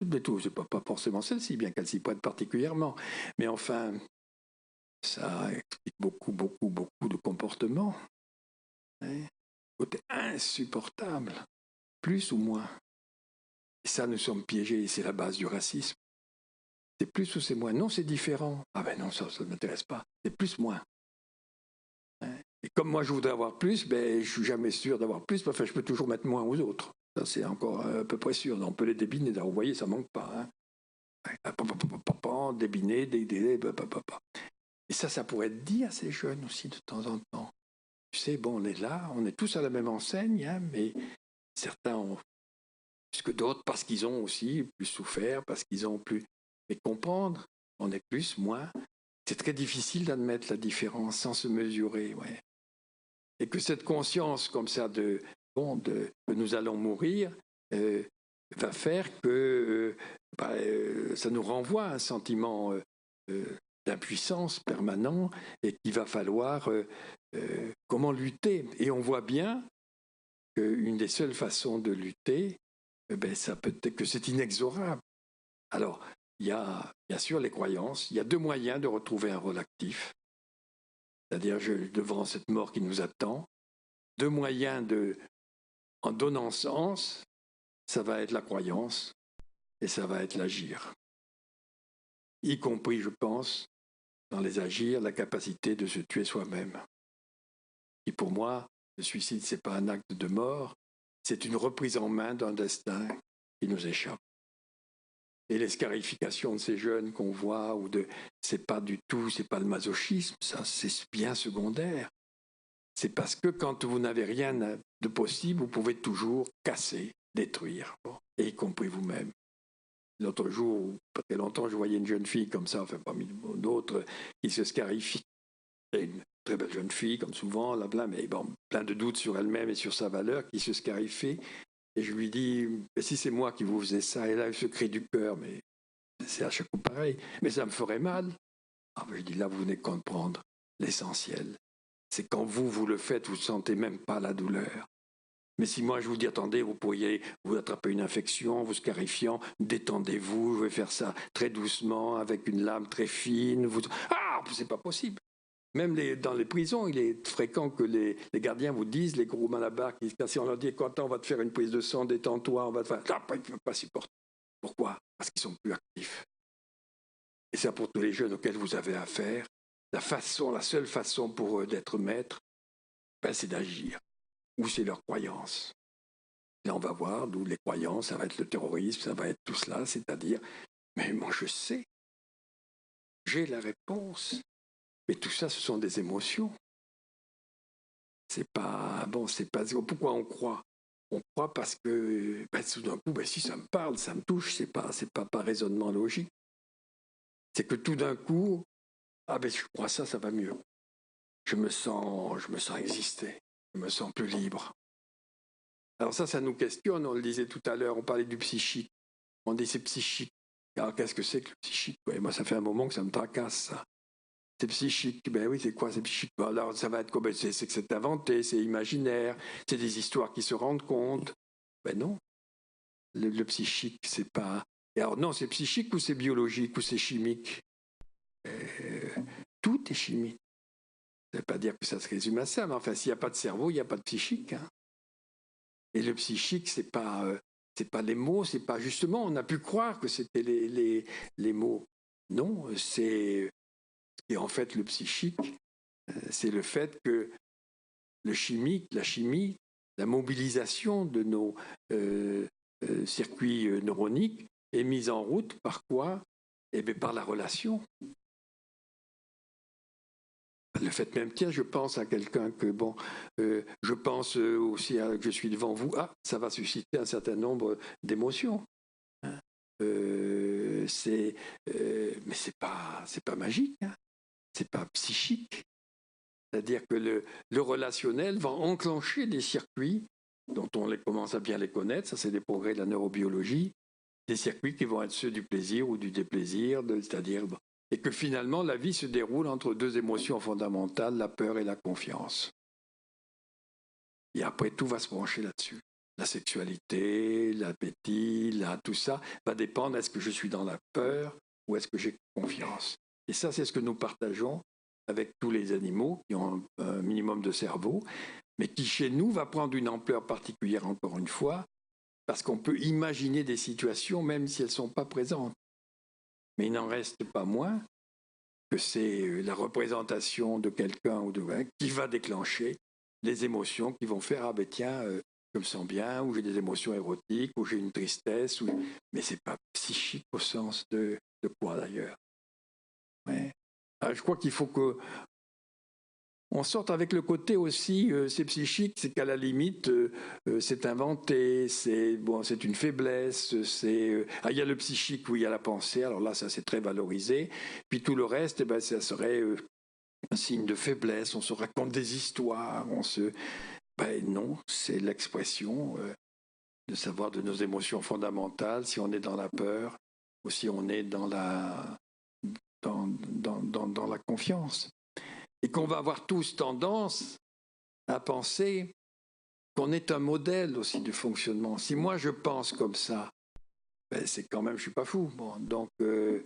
c'est pas forcément celle-ci, bien qu'elle s'y prête particulièrement, mais enfin, ça explique beaucoup de comportements. Hein, côté insupportable, plus ou moins. Et ça, nous sommes piégés, et c'est la base du racisme. C'est plus ou c'est moins? Non, c'est différent. Ah ben non, ça ne m'intéresse pas. C'est plus, moins. Hein, et comme moi, je voudrais avoir plus, ben, je suis jamais sûr d'avoir plus, enfin, je peux toujours mettre moins aux autres. Ça, c'est encore à peu près sûr. On peut les débiner, vous voyez, ça ne manque pas. Hein. Débiner, et ça pourrait être dit à ces jeunes aussi de temps en temps. Tu sais, bon, on est là, on est tous à la même enseigne, hein, mais certains ont plus que d'autres parce qu'ils ont aussi plus souffert, parce qu'ils ont plus... Mais comprendre, on est plus, moins. C'est très difficile d'admettre la différence sans se mesurer, ouais. Et que cette conscience comme ça que nous allons mourir va faire que ça nous renvoie à un sentiment d'impuissance permanent et qu'il va falloir comment lutter. Et on voit bien qu'une des seules façons de lutter, ça peut être que c'est inexorable. Alors, il y a bien sûr les croyances, il y a deux moyens de retrouver un rôle actif, c'est-à-dire devant cette mort qui nous attend, deux moyens en donnant sens, ça va être la croyance et ça va être l'agir. Y compris, je pense, dans les agirs, la capacité de se tuer soi-même. Et pour moi, le suicide, ce n'est pas un acte de mort, c'est une reprise en main d'un destin qui nous échappe. Et les scarifications de ces jeunes qu'on voit, c'est pas du tout, c'est pas le masochisme, ça c'est bien secondaire. C'est parce que quand vous n'avez rien de possible, vous pouvez toujours casser, détruire, et y compris vous-même. L'autre jour, pas très longtemps, je voyais une jeune fille comme ça, enfin parmi d'autres, qui se scarifie. Et une très belle jeune fille, comme souvent, là, mais bon, plein de doutes sur elle-même et sur sa valeur, qui se scarifie. Et je lui dis, si c'est moi qui vous faisais ça, et là, elle se crie du cœur, mais c'est à chaque coup pareil, mais ça me ferait mal. Ah, je dis, là, vous venez de comprendre l'essentiel. C'est quand vous le faites, vous ne sentez même pas la douleur. Mais si moi, je vous dis, attendez, vous pourriez vous attraper une infection, vous scarifiant, détendez-vous, je vais faire ça très doucement, avec une lame très fine. Ah, c'est pas possible. Même dans les prisons, il est fréquent que les gardiens vous disent, les gros malabars, si on leur dit, quand on va te faire une prise de sang, détends-toi, on va te faire... Ah, ils ne peuvent pas supporter. Pourquoi? Parce qu'ils sont plus actifs. Et c'est pour tous les jeunes auxquels vous avez affaire. La seule façon pour eux d'être maîtres, c'est d'agir. Ou c'est leur croyance. Là, on va voir d'où les croyances, ça va être le terrorisme, ça va être tout cela, c'est-à-dire, mais moi je sais, j'ai la réponse. Mais tout ça, ce sont des émotions. C'est pas c'est pas. Pourquoi on croit? On croit parce que tout d'un coup, si ça me parle, ça me touche. C'est pas par raisonnement logique. C'est que tout d'un coup, je crois ça va mieux. Je me sens exister. Je me sens plus libre. Alors ça nous questionne. On le disait tout à l'heure. On parlait du psychique. On dit c'est psychique. Alors qu'est-ce que c'est que le psychique? Moi, ça fait un moment que ça me tracasse, ça. C'est psychique. Oui, c'est quoi, c'est psychique? Alors, ça va être quoi? C'est que c'est inventé, c'est imaginaire, c'est des histoires qui se rendent compte. Non. Le psychique, c'est pas... Et alors, non, c'est psychique ou c'est biologique ou c'est chimique? Tout est chimique. Ça ne veut pas dire que ça se résume à ça, mais enfin, s'il n'y a pas de cerveau, il n'y a pas de psychique. Hein. Et le psychique, c'est pas les mots, c'est pas... Justement, on a pu croire que c'était les mots. Non, c'est... Et en fait, le psychique, c'est le fait que la chimie, la mobilisation de nos circuits neuroniques est mise en route par quoi? Par la relation. Le fait même, tiens, je pense à quelqu'un que, je pense aussi que je suis devant vous, ça va susciter un certain nombre d'émotions. Hein. mais c'est pas magique, hein. C'est pas psychique. C'est-à-dire que le relationnel va enclencher des circuits dont on commence à bien les connaître, ça c'est des progrès de la neurobiologie, des circuits qui vont être ceux du plaisir ou du déplaisir, c'est-à-dire et que finalement la vie se déroule entre deux émotions fondamentales, la peur et la confiance. Et après tout va se brancher là-dessus. La sexualité, l'appétit, tout ça va dépendre, est-ce que je suis dans la peur ou est-ce que j'ai confiance. Et ça c'est ce que nous partageons avec tous les animaux qui ont un minimum de cerveau, mais qui chez nous va prendre une ampleur particulière encore une fois, parce qu'on peut imaginer des situations même si elles ne sont pas présentes. Mais il n'en reste pas moins que c'est la représentation de quelqu'un ou qui va déclencher les émotions qui vont faire « Ah ben tiens, je me sens bien » ou « j'ai des émotions érotiques » ou « j'ai une tristesse ». Mais ce n'est pas psychique au sens de quoi d'ailleurs. Ouais. Alors, je crois qu'il faut que on sorte avec le côté aussi, c'est psychique, c'est qu'à la limite, c'est inventé, c'est une faiblesse, il y a le psychique où il y a la pensée, alors là, ça c'est très valorisé, puis tout le reste, ça serait un signe de faiblesse, on se raconte des histoires, non, c'est l'expression de savoir de nos émotions fondamentales, si on est dans la peur ou si on est dans la confiance. Et qu'on va avoir tous tendance à penser qu'on est un modèle aussi du fonctionnement. Si moi je pense comme ça, c'est quand même, je suis pas fou. Bon, donc, vous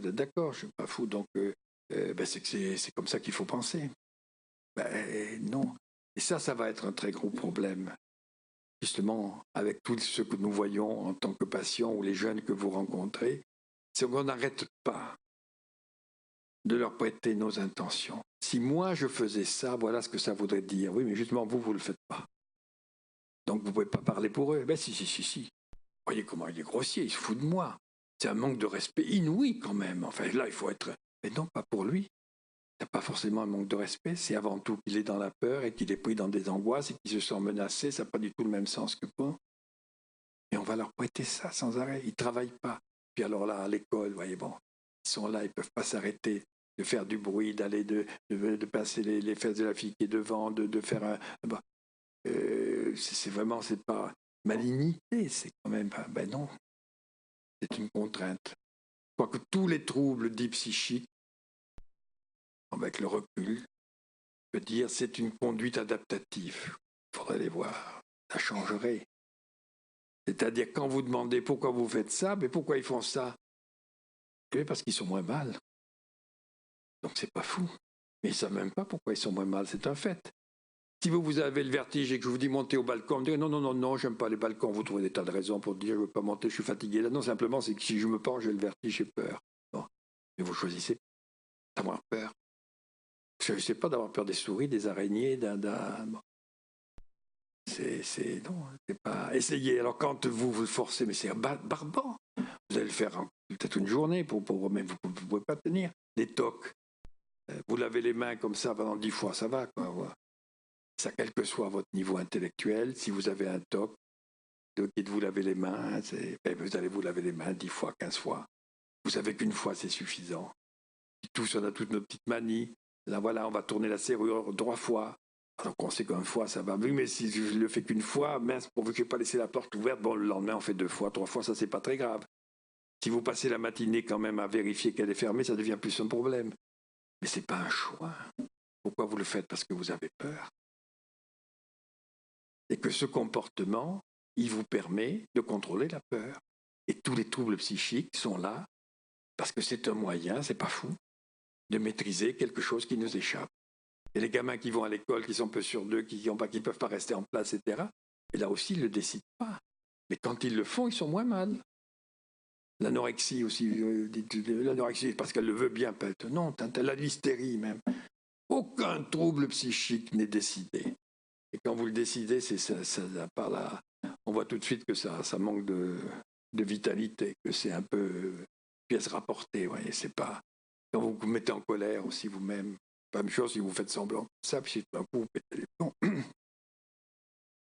êtes d'accord, je suis pas fou, donc c'est comme ça qu'il faut penser. Non. Et ça va être un très gros problème. Justement, avec tout ce que nous voyons en tant que patients ou les jeunes que vous rencontrez, c'est qu'on n'arrête pas de leur prêter nos intentions. Si moi je faisais ça, voilà ce que ça voudrait dire. Oui, mais justement, vous ne le faites pas. Donc vous ne pouvez pas parler pour eux. Si. Voyez comment il est grossier, il se fout de moi. C'est un manque de respect inouï quand même. Enfin, là, il faut être... Mais non, pas pour lui. Ce n'est pas forcément un manque de respect, c'est avant tout qu'il est dans la peur et qu'il est pris dans des angoisses et qu'il se sent menacé. Ça n'a pas du tout le même sens que moi. Et on va leur prêter ça sans arrêt. Ils ne travaillent pas. Puis alors là, à l'école, voyez, ils sont là, ils ne peuvent pas s'arrêter de faire du bruit, d'aller de passer les fesses de la fille qui est devant, de faire un... c'est vraiment, c'est pas malignité, c'est quand même... non, c'est une contrainte. Quoique tous les troubles dits psychiques, avec le recul, peut dire c'est une conduite adaptative. Il faudrait les voir, ça changerait. C'est-à-dire quand vous demandez pourquoi vous faites ça, mais pourquoi ils font ça? Eh parce qu'ils sont moins mal. Donc c'est pas fou. Mais ils ne savent même pas pourquoi ils sont moins mal, c'est un fait. Si vous avez le vertige et que je vous dis montez au balcon, vous me direz non, j'aime pas les balcons, vous trouvez des tas de raisons pour dire je ne veux pas monter, je suis fatigué. Là, non, simplement c'est que si je me penche, j'ai le vertige, j'ai peur. Bon. Mais vous choisissez d'avoir peur. Je ne sais pas d'avoir peur des souris, des araignées, bon. Non, c'est pas... Essayez. Alors quand vous vous forcez, mais c'est barbant. Vous allez le faire peut-être une journée, mais vous ne pouvez pas tenir. Des tocs. Vous lavez les mains comme ça pendant 10 fois, ça va, quoi. Ça, quel que soit votre niveau intellectuel, si vous avez un toc, et de vous laver les mains, vous allez vous laver les mains 10 fois, 15 fois. Vous savez qu'une fois, c'est suffisant. Tous, on a toutes nos petites manies. Là, voilà, on va tourner la serrure 3 fois. Alors qu'on sait qu'une fois, ça va. Oui, mais si je le fais qu'une fois, mince, pourvu que je n'ai pas laissé la porte ouverte, le lendemain, on fait 2 fois, 3 fois, ça, c'est pas très grave. Si vous passez la matinée quand même à vérifier qu'elle est fermée, ça devient plus un problème. Mais ce n'est pas un choix. Pourquoi vous le faites? Parce que vous avez peur. Et que ce comportement, il vous permet de contrôler la peur. Et tous les troubles psychiques sont là parce que c'est un moyen, c'est pas fou, de maîtriser quelque chose qui nous échappe. Et les gamins qui vont à l'école, qui sont peu sûrs d'eux, qui ne peuvent pas rester en place, etc., et là aussi, ils ne le décident pas. Mais quand ils le font, ils sont moins mal. L'anorexie aussi, l'anorexie parce qu'elle le veut bien, non, la hystérie même. Aucun trouble psychique n'est décidé. Et quand vous le décidez, c'est ça par là. On voit tout de suite que ça manque de vitalité, que c'est un peu pièce rapportée. Voyez, c'est pas. Quand vous vous mettez en colère aussi vous-même, pas la même chose si vous faites semblant. Ça, puis tout d'un coup, vous pétez les plombs.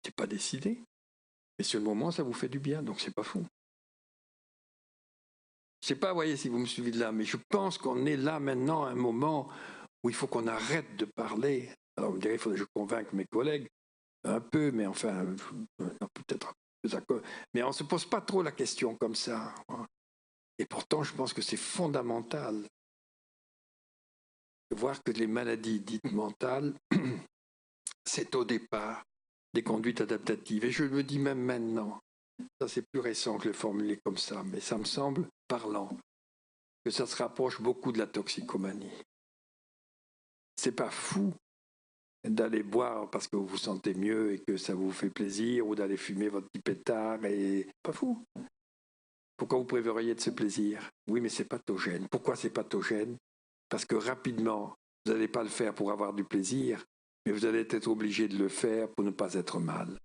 C'est pas décidé. Mais sur le moment, ça vous fait du bien, donc c'est pas fou. sais pas, voyez, si vous me suivez de là, mais je pense qu'on est là maintenant à un moment où il faut qu'on arrête de parler. Alors, vous me direz, il faudrait que je convainque mes collègues un peu, mais enfin, peut-être un peu d'accord. Mais on ne se pose pas trop la question comme ça. Et pourtant, je pense que c'est fondamental de voir que les maladies dites mentales, c'est au départ des conduites adaptatives. Et je le dis même maintenant. Ça, c'est plus récent que le formuler comme ça, mais ça me semble parlant que ça se rapproche beaucoup de la toxicomanie. C'est pas fou d'aller boire parce que vous vous sentez mieux et que ça vous fait plaisir, ou d'aller fumer votre petit pétard, et pas fou. Pourquoi vous préféreriez de ce plaisir? Oui, mais c'est pathogène. Pourquoi c'est pathogène? Parce que rapidement, vous n'allez pas le faire pour avoir du plaisir, mais vous allez être obligé de le faire pour ne pas être mal.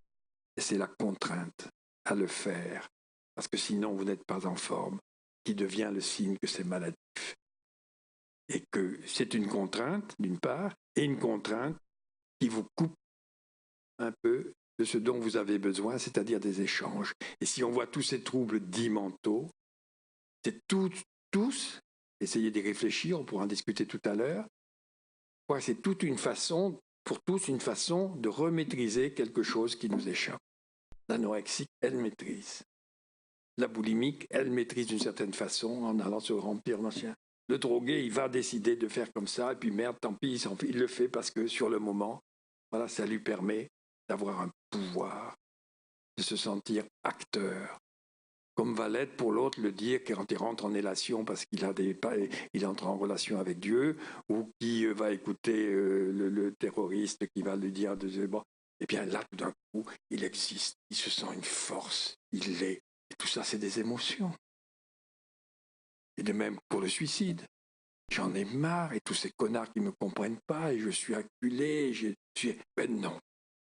Et c'est la contrainte à le faire, parce que sinon vous n'êtes pas en forme, qui devient le signe que c'est maladif. Et que c'est une contrainte, d'une part, et une contrainte qui vous coupe un peu de ce dont vous avez besoin, c'est-à-dire des échanges. Et si on voit tous ces troubles dits mentaux, c'est tous, essayez d'y réfléchir, on pourra en discuter tout à l'heure, c'est toute une façon, pour tous, une façon de remaîtriser quelque chose qui nous échappe. L'anorexique, elle maîtrise. La boulimique, elle maîtrise d'une certaine façon en allant se remplir l'ancien. Le drogué, il va décider de faire comme ça, et puis merde, tant pis, il le fait parce que sur le moment, voilà, ça lui permet d'avoir un pouvoir, de se sentir acteur. Comme va l'être pour l'autre le dire quand il rentre en élation parce qu'il il entre en relation avec Dieu, ou qui va écouter le terroriste qui va lui dire bon, et bien là, tout d'un coup, il existe, il se sent une force, il l'est. Et tout ça, c'est des émotions. Et de même pour le suicide. J'en ai marre, et tous ces connards qui ne me comprennent pas, et je suis acculé, ben non,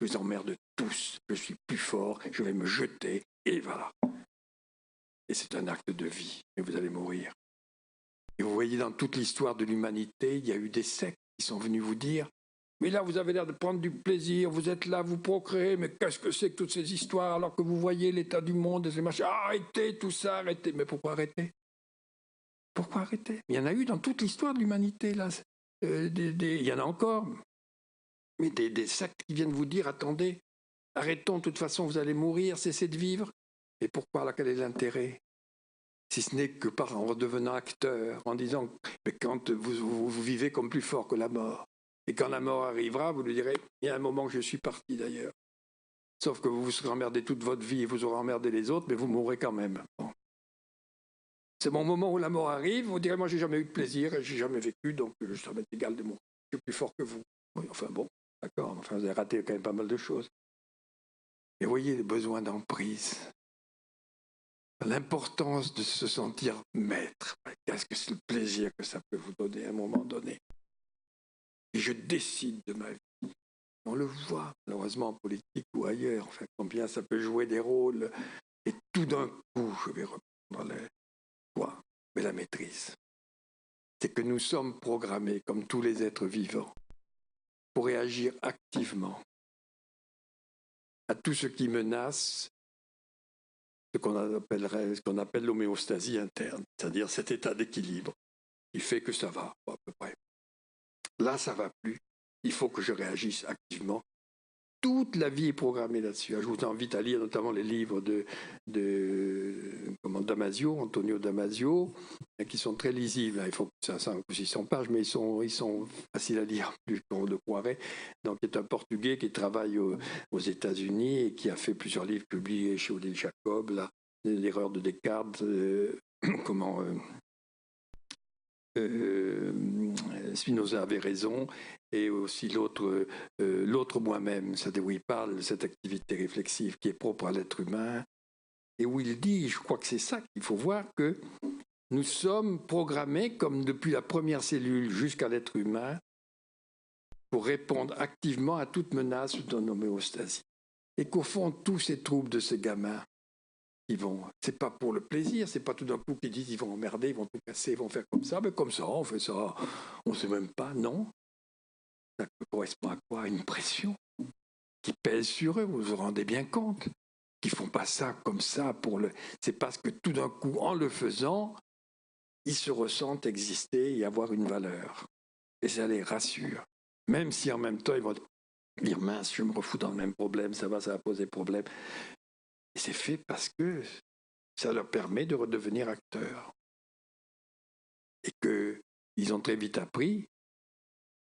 je les emmerde tous, je suis plus fort, je vais me jeter, et voilà. Et c'est un acte de vie, et vous allez mourir. Et vous voyez, dans toute l'histoire de l'humanité, il y a eu des sectes qui sont venus vous dire « Mais là, vous avez l'air de prendre du plaisir, vous êtes là, vous procréez, mais qu'est-ce que c'est que toutes ces histoires alors que vous voyez l'état du monde et ces machins? Arrêtez tout ça, arrêtez !» Mais pourquoi arrêter? Pourquoi arrêter? Il y en a eu dans toute l'histoire de l'humanité, là. Il y en a encore. Mais des sectes qui viennent vous dire « Attendez, arrêtons, de toute façon, vous allez mourir, cessez de vivre. » Et pourquoi, là, quel est l'intérêt? Si ce n'est que en redevenant acteur, en disant mais quand vous vivez comme plus fort que la mort, et quand la mort arrivera, vous lui direz il y a un moment que je suis parti d'ailleurs. Sauf que vous vous serez emmerdé toute votre vie et vous aurez emmerdé les autres, mais vous mourrez quand même. Bon. C'est mon moment où la mort arrive, vous direz moi j'ai jamais eu de plaisir, j'ai jamais vécu, donc ça m'est égal de mourir. Je suis plus fort que vous. Oui, enfin bon, d'accord, enfin vous avez raté quand même pas mal de choses. Et voyez les besoins d'emprise. L'importance de se sentir maître. Qu'est-ce que c'est le plaisir que ça peut vous donner à un moment donné? Et je décide de ma vie. On le voit, malheureusement, en politique ou ailleurs. Enfin, combien ça peut jouer des rôles. Et tout d'un coup, je vais reprendre quoi? Mais la maîtrise. C'est que nous sommes programmés, comme tous les êtres vivants, pour réagir activement à tout ce qui menace ce qu'on appelle l'homéostasie interne, c'est-à-dire cet état d'équilibre qui fait que ça va, à peu près. Là, ça ne va plus. Il faut que je réagisse activement. Toute la vie est programmée là-dessus. Je vous invite à lire notamment les livres de Damasio, Antonio Damasio, qui sont très lisibles. Il faut 500 ou 600 pages, mais ils sont faciles à lire, plus qu'on le croirait. Donc, il est un Portugais qui travaille aux États-Unis et qui a fait plusieurs livres publiés chez Odile Jacob, là, l'erreur de Descartes, Spinoza avait raison, et aussi l'autre moi-même, c'est-à-dire où il parle de cette activité réflexive qui est propre à l'être humain, et où il dit, je crois que c'est ça qu'il faut voir, que nous sommes programmés, comme depuis la première cellule jusqu'à l'être humain, pour répondre activement à toute menace d'une homéostasie. Et qu'au fond, tous ces troubles de ces gamins, c'est pas pour le plaisir, c'est pas tout d'un coup qu'ils disent ils vont emmerder, ils vont tout casser, ils vont faire comme ça, mais comme ça, on fait ça, on sait même pas, non. Ça correspond à quoi? À une pression qui pèse sur eux, vous vous rendez bien compte, qu'ils font pas ça comme ça c'est parce que tout d'un coup, en le faisant, ils se ressentent exister et avoir une valeur. Et ça les rassure. Même si en même temps, ils vont dire, mince, je me refous dans le même problème, ça va poser problème. Et c'est fait parce que ça leur permet de redevenir acteurs. Et qu'ils ont très vite appris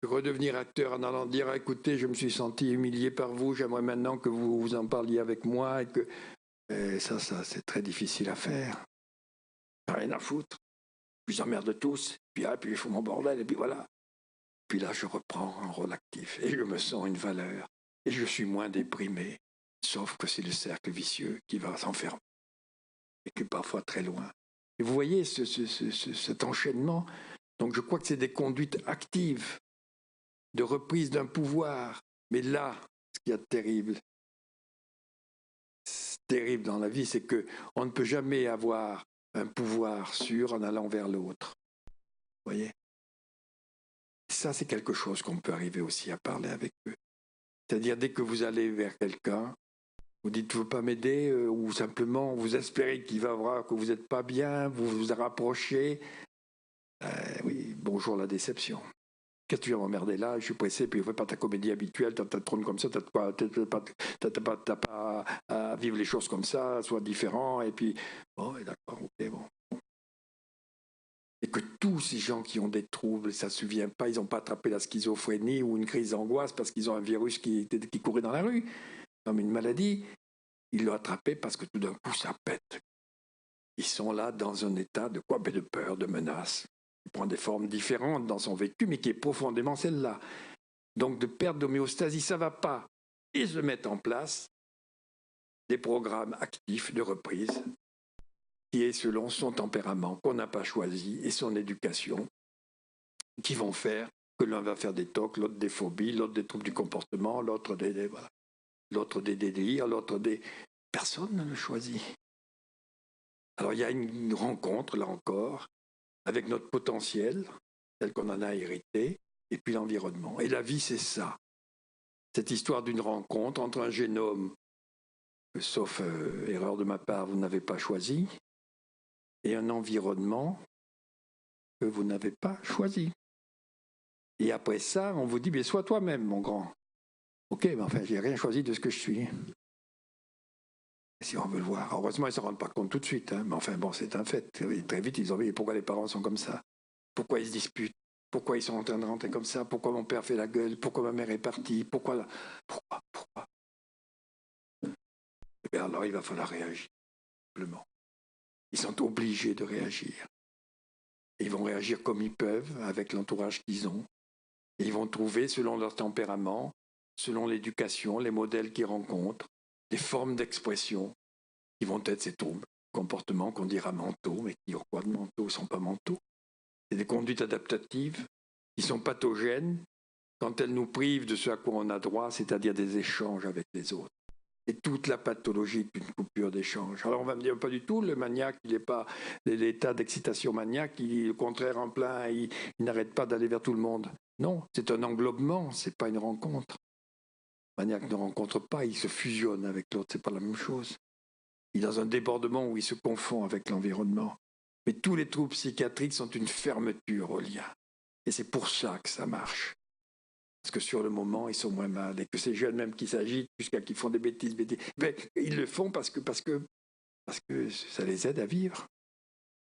que redevenir acteur en allant dire, écoutez, je me suis senti humilié par vous, j'aimerais maintenant que vous en parliez avec moi. Et ça, c'est très difficile à faire. Rien à foutre. Je vous emmerde tous. Puis je fous mon bordel, et puis voilà. Puis là, je reprends un rôle actif et je me sens une valeur. Et je suis moins déprimé. Sauf que c'est le cercle vicieux qui va s'enfermer. Et qui est parfois très loin. Et vous voyez cet enchaînement. Donc je crois que c'est des conduites actives de reprise d'un pouvoir. Mais là, ce qu'il y a de terrible, dans la vie, c'est qu'on ne peut jamais avoir un pouvoir sûr en allant vers l'autre. Vous voyez ? Ça, c'est quelque chose qu'on peut arriver aussi à parler avec eux. C'est-à-dire, dès que vous allez vers quelqu'un, vous dites, tu ne veux pas m'aider, ou simplement vous espérez qu'il va voir que vous n'êtes pas bien, vous vous rapprochez. Oui, bonjour la déception. Qu'est-ce que tu viens m'emmerder là? Je suis pressé, puis ne fais pas ta comédie habituelle, tu trône comme ça, tu n'as pas à vivre les choses comme ça, soit différent, et puis, bon, d'accord, ok, bon. Et que tous ces gens qui ont des troubles, ça ne se souvient pas, ils n'ont pas attrapé la schizophrénie ou une crise d'angoisse parce qu'ils ont un virus qui courait dans la rue, comme une maladie, ils l'ont attrapé parce que tout d'un coup, ça pète. Ils sont là dans un état de quoi? De peur, de menace. Il prend des formes différentes dans son vécu, mais qui est profondément celle-là. Donc de perte d'homéostasie, ça ne va pas. Ils se mettent en place des programmes actifs de reprise qui est selon son tempérament, qu'on n'a pas choisi, et son éducation, qui vont faire que l'un va faire des TOC, l'autre des phobies, l'autre des troubles du comportement, l'autre des délires, l'autre des... Personne ne le choisit. Alors il y a une rencontre, là encore, avec notre potentiel, tel qu'on en a hérité, et puis l'environnement. Et la vie, c'est ça. Cette histoire d'une rencontre entre un génome, sauf erreur de ma part, vous n'avez pas choisi, et un environnement que vous n'avez pas choisi. Et après ça, on vous dit, mais sois toi-même, mon grand. Ok, mais enfin, j'ai rien choisi de ce que je suis. Si on veut le voir. Heureusement, ils ne s'en rendent pas compte tout de suite, hein, mais enfin, bon, c'est un fait. Et très vite, ils ont dit, pourquoi les parents sont comme ça? Pourquoi ils se disputent? Pourquoi ils sont en train de rentrer comme ça? Pourquoi mon père fait la gueule? Pourquoi ma mère est partie? Pourquoi? Eh bien, alors, il va falloir réagir, simplement. Ils sont obligés de réagir. Et ils vont réagir comme ils peuvent, avec l'entourage qu'ils ont. Et ils vont trouver, selon leur tempérament, selon l'éducation, les modèles qu'ils rencontrent, des formes d'expression qui vont être ces troubles, comportements qu'on dira mentaux, mais qui, au quoi de mentaux, ne sont pas mentaux. C'est des conduites adaptatives qui sont pathogènes quand elles nous privent de ce à quoi on a droit, c'est-à-dire des échanges avec les autres. Et toute la pathologie est une coupure d'échange. Alors on va me dire, pas du tout, le maniaque, il n'est pas l'état d'excitation maniaque, au contraire en plein, il n'arrête pas d'aller vers tout le monde. Non, c'est un englobement, ce n'est pas une rencontre. Le maniaque ne rencontre pas, il se fusionne avec l'autre, ce n'est pas la même chose. Il est dans un débordement où il se confond avec l'environnement. Mais tous les troubles psychiatriques sont une fermeture au lien. Et c'est pour ça que ça marche. Parce que sur le moment, ils sont moins mal. Et que ces jeunes, même qui s'agitent, jusqu'à qui font des bêtises, mais ils le font parce que ça les aide à vivre.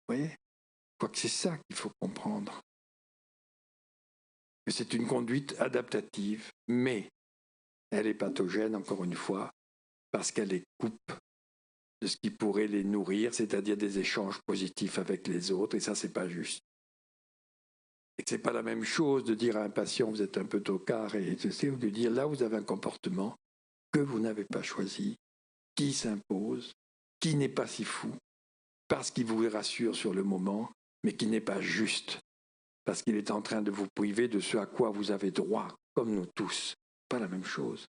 Vous voyez? Je crois que c'est ça qu'il faut comprendre. Que c'est une conduite adaptative, mais elle est pathogène, encore une fois, parce qu'elle les coupe de ce qui pourrait les nourrir, c'est-à-dire des échanges positifs avec les autres, et ça, c'est pas juste. Et que c'est pas la même chose de dire à un patient, vous êtes un peu tocard, et ou de dire, là, vous avez un comportement que vous n'avez pas choisi, qui s'impose, qui n'est pas si fou, parce qu'il vous rassure sur le moment, mais qui n'est pas juste, parce qu'il est en train de vous priver de ce à quoi vous avez droit, comme nous tous. Pas la même chose.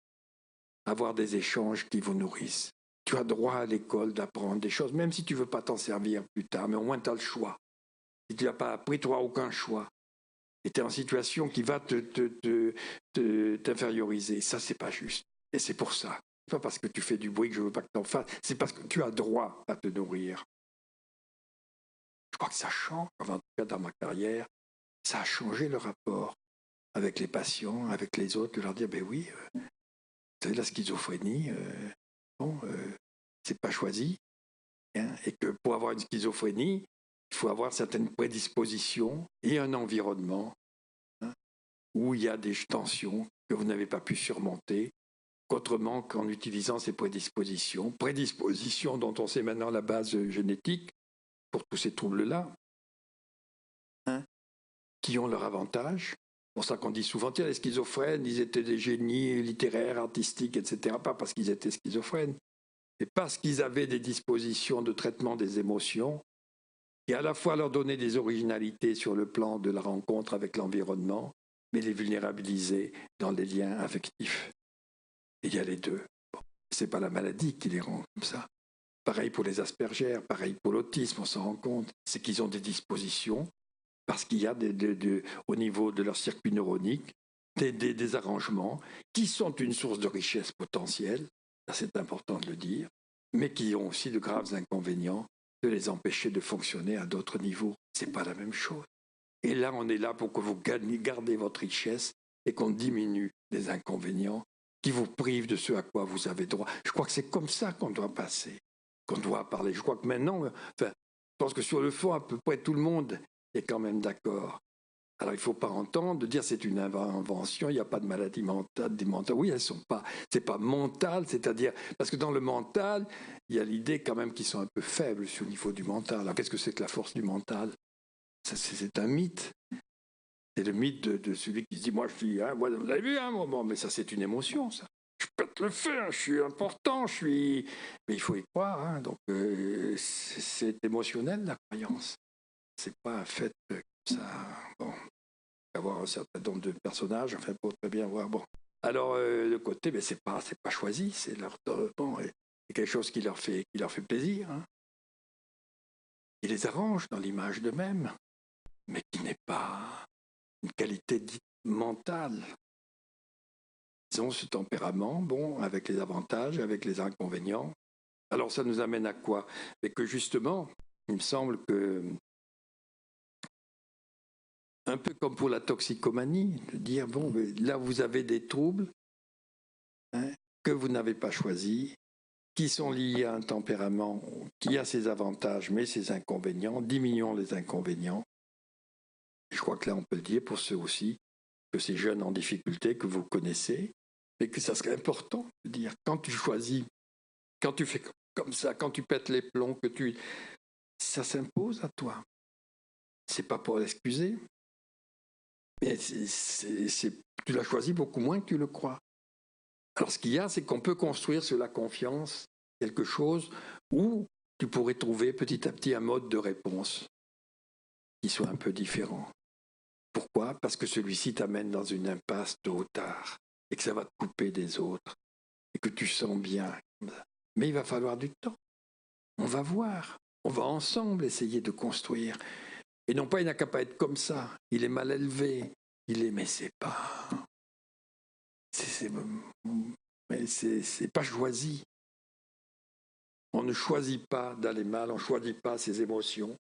Avoir des échanges qui vous nourrissent. Tu as droit à l'école d'apprendre des choses, même si tu ne veux pas t'en servir plus tard, mais au moins tu as le choix. Si tu n'as pas appris, tu n'auras aucun choix. Et tu es en situation qui va t'inférioriser. Ça, c'est pas juste. Et c'est pour ça. C'est pas parce que tu fais du bruit que je veux pas que tu en fasses. C'est parce que tu as droit à te nourrir. Je crois que ça change, enfin, en tout cas dans ma carrière, ça a changé le rapport avec les patients, avec les autres, de leur dire, ben oui, vous savez, la schizophrénie, c'est pas choisi, hein, et que pour avoir une schizophrénie, il faut avoir certaines prédispositions et un environnement, hein, où il y a des tensions que vous n'avez pas pu surmonter, qu'autrement qu'en utilisant ces prédispositions dont on sait maintenant la base génétique pour tous ces troubles-là, hein, qui ont leur avantage. C'est pour ça qu'on dit souvent, tiens, les schizophrènes, ils étaient des génies littéraires, artistiques, etc. Pas parce qu'ils étaient schizophrènes, mais parce qu'ils avaient des dispositions de traitement des émotions et à la fois leur donner des originalités sur le plan de la rencontre avec l'environnement, mais les vulnérabiliser dans les liens affectifs. Et il y a les deux. Bon, ce n'est pas la maladie qui les rend comme ça. Pareil pour les Asperger, pareil pour l'autisme, on s'en rend compte. C'est qu'ils ont des dispositions, parce qu'il y a au niveau de leur circuit neuronique des arrangements qui sont une source de richesse potentielle, ça c'est important de le dire, mais qui ont aussi de graves inconvénients de les empêcher de fonctionner à d'autres niveaux. Ce n'est pas la même chose. Et là, on est là pour que vous gardez votre richesse et qu'on diminue les inconvénients qui vous privent de ce à quoi vous avez droit. Je crois que c'est comme ça qu'on doit passer, qu'on doit parler. Je crois que maintenant, je pense que sur le fond, à peu près tout le monde est quand même d'accord. Alors, il ne faut pas entendre de dire c'est une invention, il n'y a pas de maladie mentale, des mentales. Oui, elles sont pas, c'est pas mental, c'est-à-dire, parce que dans le mental, il y a l'idée quand même qu'ils sont un peu faibles sur le niveau du mental. Alors, qu'est-ce que c'est que la force du mental? C'est un mythe. C'est le mythe de celui qui se dit, moi, je suis, hein, vous l'avez vu à un moment, mais ça, c'est une émotion, ça. Je pète le feu, hein, je suis important, je suis... Mais il faut y croire, hein, donc c'est émotionnel, la croyance. C'est pas un fait comme ça. Bon, avoir un certain nombre de personnages, enfin, pour très bien voir. Bon, alors le côté, mais c'est pas choisi, c'est leur bon, c'est quelque chose qui leur fait plaisir, hein. Qui les arrange dans l'image d'eux-mêmes, mais qui n'est pas une qualité dite mentale. Ils ont ce tempérament, bon, avec les avantages, avec les inconvénients. Alors ça nous amène à quoi? Mais que justement, il me semble que un peu comme pour la toxicomanie, de dire, bon, là vous avez des troubles, hein, que vous n'avez pas choisis, qui sont liés à un tempérament qui a ses avantages mais ses inconvénients, diminuons les inconvénients. Je crois que là on peut le dire pour ceux aussi, que ces jeunes en difficulté que vous connaissez, mais que ça serait important de dire, quand tu choisis, quand tu fais comme ça, quand tu pètes les plombs, ça s'impose à toi. C'est pas pour l'excuser, mais tu l'as choisi beaucoup moins que tu le crois. Alors ce qu'il y a, c'est qu'on peut construire sur la confiance quelque chose où tu pourrais trouver petit à petit un mode de réponse qui soit un peu différent. Pourquoi? Parce que celui-ci t'amène dans une impasse tôt ou tard et que ça va te couper des autres et que tu sens bien. Mais il va falloir du temps. On va voir. On va ensemble essayer de construire. Et non pas, il n'a qu'à pas être comme ça. Il est mal élevé. Mais c'est pas... C'est pas choisi. On ne choisit pas d'aller mal, on ne choisit pas ses émotions.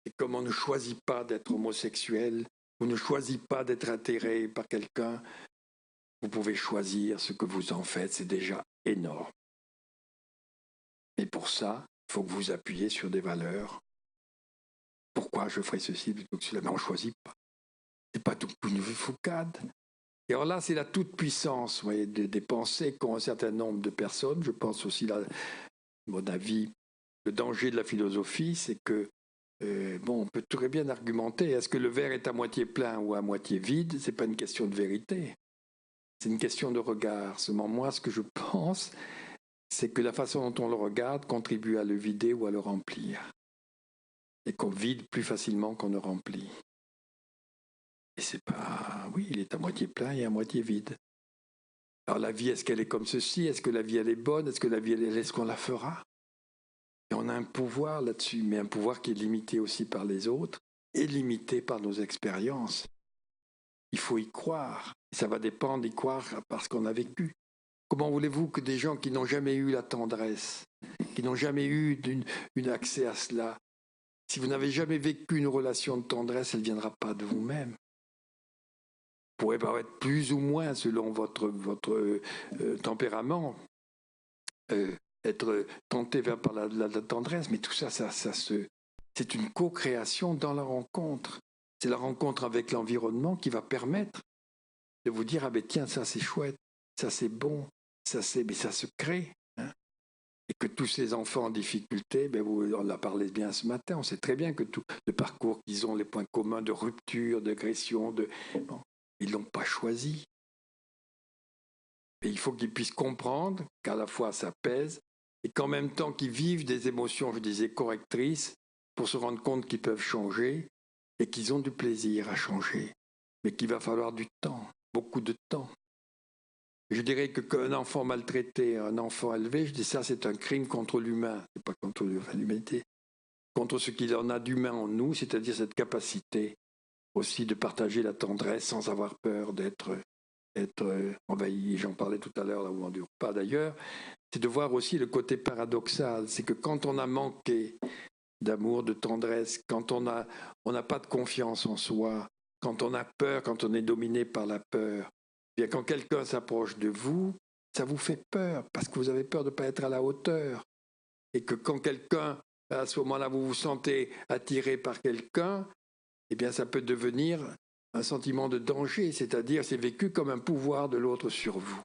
Et comme on ne choisit pas d'être homosexuel, on ne choisit pas d'être attiré par quelqu'un, vous pouvez choisir ce que vous en faites, c'est déjà énorme. Et pour ça, il faut que vous appuyiez sur des valeurs. Pourquoi je ferai ceci plutôt que cela? Mais on ne choisit pas. Ce n'est pas tout une foucade. Et alors là, c'est la toute-puissance, voyez, des pensées qu'ont un certain nombre de personnes. Je pense aussi, à mon avis, le danger de la philosophie, c'est que, on peut très bien argumenter, est-ce que le verre est à moitié plein ou à moitié vide? Ce n'est pas une question de vérité. C'est une question de regard. Seulement, moi, ce que je pense, c'est que la façon dont on le regarde contribue à le vider ou à le remplir. Et qu'on vide plus facilement qu'on ne remplit. Et c'est pas... Oui, il est à moitié plein et à moitié vide. Alors la vie, est-ce qu'elle est comme ceci? Est-ce que la vie, elle est bonne? Est-ce que la vie, est-ce qu'on la fera? Et on a un pouvoir là-dessus, mais un pouvoir qui est limité aussi par les autres et limité par nos expériences. Il faut y croire. Et ça va dépendre d'y croire parce qu'on a vécu. Comment voulez-vous que des gens qui n'ont jamais eu la tendresse, qui n'ont jamais eu un accès à cela, Si vous n'avez jamais vécu une relation de tendresse, elle ne viendra pas de vous-même. Vous pourrez paraître plus ou moins selon votre tempérament, être tenté par la tendresse, mais tout ça, c'est une co-création dans la rencontre. C'est la rencontre avec l'environnement qui va permettre de vous dire, ah ben tiens, ça c'est chouette, ça c'est bon, mais ça se crée. Hein. Et que tous ces enfants en difficulté, ben on l'a parlé bien ce matin, on sait très bien que tout le parcours qu'ils ont, les points communs de rupture, d'agression, ils ne l'ont pas choisi. Et il faut qu'ils puissent comprendre qu'à la fois ça pèse, et qu'en même temps qu'ils vivent des émotions, je disais, correctrices, pour se rendre compte qu'ils peuvent changer, et qu'ils ont du plaisir à changer, mais qu'il va falloir du temps, beaucoup de temps. Je dirais qu'un enfant maltraité, un enfant élevé, je dis ça, c'est un crime contre l'humain, c'est pas contre l'humanité, contre ce qu'il en a d'humain en nous, c'est-à-dire cette capacité aussi de partager la tendresse sans avoir peur d'être envahi. J'en parlais tout à l'heure, là où on ne pas d'ailleurs. C'est de voir aussi le côté paradoxal, c'est que quand on a manqué d'amour, de tendresse, quand on n'a pas de confiance en soi, quand on a peur, quand on est dominé par la peur, bien quand quelqu'un s'approche de vous, ça vous fait peur, parce que vous avez peur de ne pas être à la hauteur. Et que quand quelqu'un, à ce moment-là, vous vous sentez attiré par quelqu'un, eh bien ça peut devenir un sentiment de danger, c'est-à-dire c'est vécu comme un pouvoir de l'autre sur vous.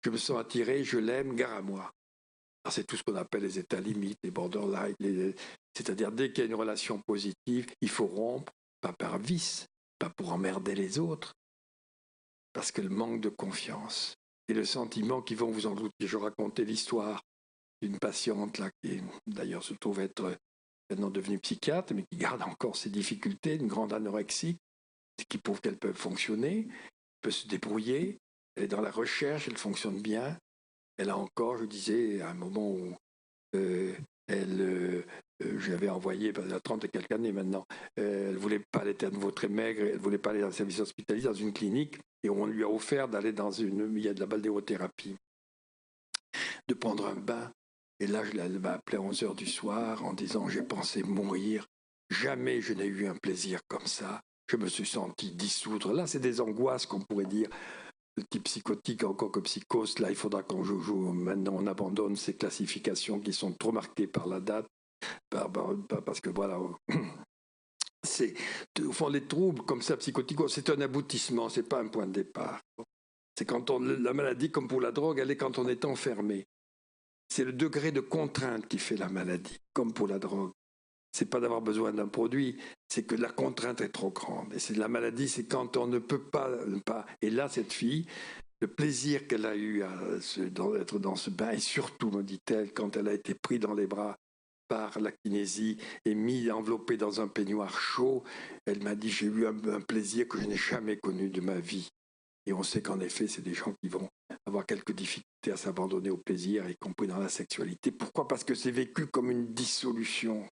Je me sens attiré, je l'aime, gare à moi. Alors, c'est tout ce qu'on appelle les états limites, les borderline, c'est-à-dire dès qu'il y a une relation positive, il faut rompre, pas par vice, pas pour emmerder les autres, parce que le manque de confiance et le sentiment qui vont vous en douter. Je racontais l'histoire d'une patiente là, qui d'ailleurs se trouve être maintenant devenue psychiatre, mais qui garde encore ses difficultés, une grande anorexie, qui prouve qu'elle peut fonctionner, peut se débrouiller, elle est dans la recherche, elle fonctionne bien. Elle a encore, je disais, à un moment où j'avais envoyé, elle a 30 et quelques années maintenant, elle ne voulait pas, elle était à nouveau très maigre, elle ne voulait pas aller dans un service hospitalier, dans une clinique, et on lui a offert d'aller il y a de la balnéothérapie, de prendre un bain. Et là, elle m'a appelé à 11h du soir en disant, j'ai pensé mourir, jamais je n'ai eu un plaisir comme ça, je me suis senti dissoudre. Là, c'est des angoisses qu'on pourrait dire, le type psychotique encore que psychose. Là, il faudra qu'on joue. Maintenant, on abandonne ces classifications qui sont trop marquées par la date, parce que voilà, c'est au fond les troubles comme ça psychotiques, c'est un aboutissement, c'est pas un point de départ. C'est quand la maladie, comme pour la drogue, elle est quand on est enfermé. C'est le degré de contrainte qui fait la maladie, comme pour la drogue. C'est pas d'avoir besoin d'un produit, c'est que la contrainte est trop grande. Et c'est la maladie, c'est quand on ne peut pas. Et là, cette fille, le plaisir qu'elle a eu d'être dans ce bain, et surtout, me dit-elle, quand elle a été prise dans les bras par la kinésie et enveloppée dans un peignoir chaud, elle m'a dit, j'ai eu un plaisir que je n'ai jamais connu de ma vie. Et on sait qu'en effet, c'est des gens qui vont avoir quelques difficultés à s'abandonner au plaisir, y compris dans la sexualité. Pourquoi ? Parce que c'est vécu comme une dissolution.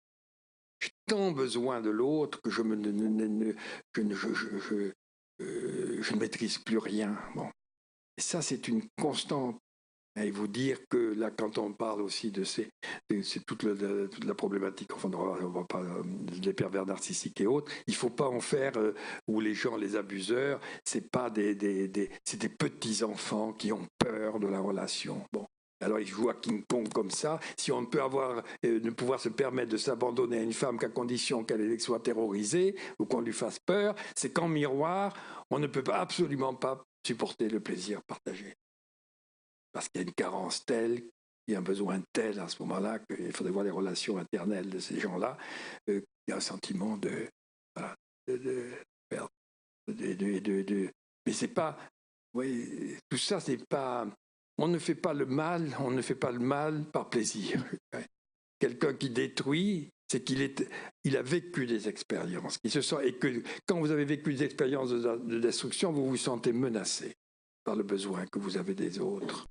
J'ai tant besoin de l'autre que je ne maîtrise plus rien. Bon. Et ça, c'est une constante. Et vous dire que là, quand on parle aussi c'est toute la problématique, enfin, on va pas les pervers narcissiques et autres, il ne faut pas en faire où les gens, les abuseurs, c'est pas c'est des petits enfants qui ont peur de la relation. Bon. Alors ils jouent à King Kong comme ça. Si on peut ne pouvoir se permettre de s'abandonner à une femme qu'à condition qu'elle soit terrorisée ou qu'on lui fasse peur, c'est qu'en miroir, on ne peut absolument pas supporter le plaisir partagé. Parce qu'il y a une carence telle, il y a un besoin tel à ce moment-là qu'il faudrait voir les relations internelles de ces gens-là. Il y a un sentiment de perte. Mais c'est pas... Oui, tout ça, c'est pas... On ne fait pas le mal par plaisir. Quelqu'un qui détruit, c'est qu'il a vécu des expériences. Et que quand vous avez vécu des expériences de destruction, vous vous sentez menacé par le besoin que vous avez des autres.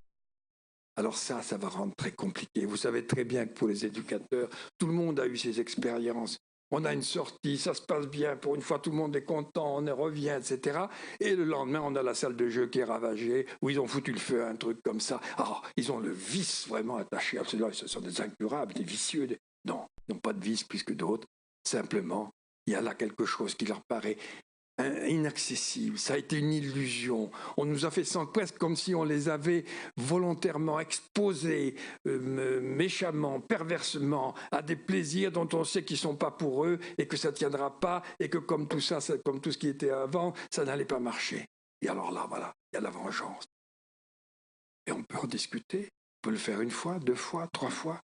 Alors ça va rendre très compliqué. Vous savez très bien que pour les éducateurs, tout le monde a eu ces expériences. On a une sortie, ça se passe bien, pour une fois tout le monde est content, on revient, etc. Et le lendemain, on a la salle de jeu qui est ravagée, où ils ont foutu le feu à un truc comme ça. Alors, ils ont le vice vraiment attaché, absolument, ce sont des incurables, des vicieux. Non, ils n'ont pas de vice plus que d'autres. Simplement, il y a là quelque chose qui leur paraît inaccessible. Ça a été une illusion. On nous a fait sentir presque comme si on les avait volontairement exposés, méchamment, perversement, à des plaisirs dont on sait qu'ils ne sont pas pour eux et que ça ne tiendra pas et que comme tout ça, comme tout ce qui était avant, ça n'allait pas marcher. Et alors là, voilà, il y a la vengeance. Et on peut en discuter. On peut le faire une fois, 2 fois, 3 fois.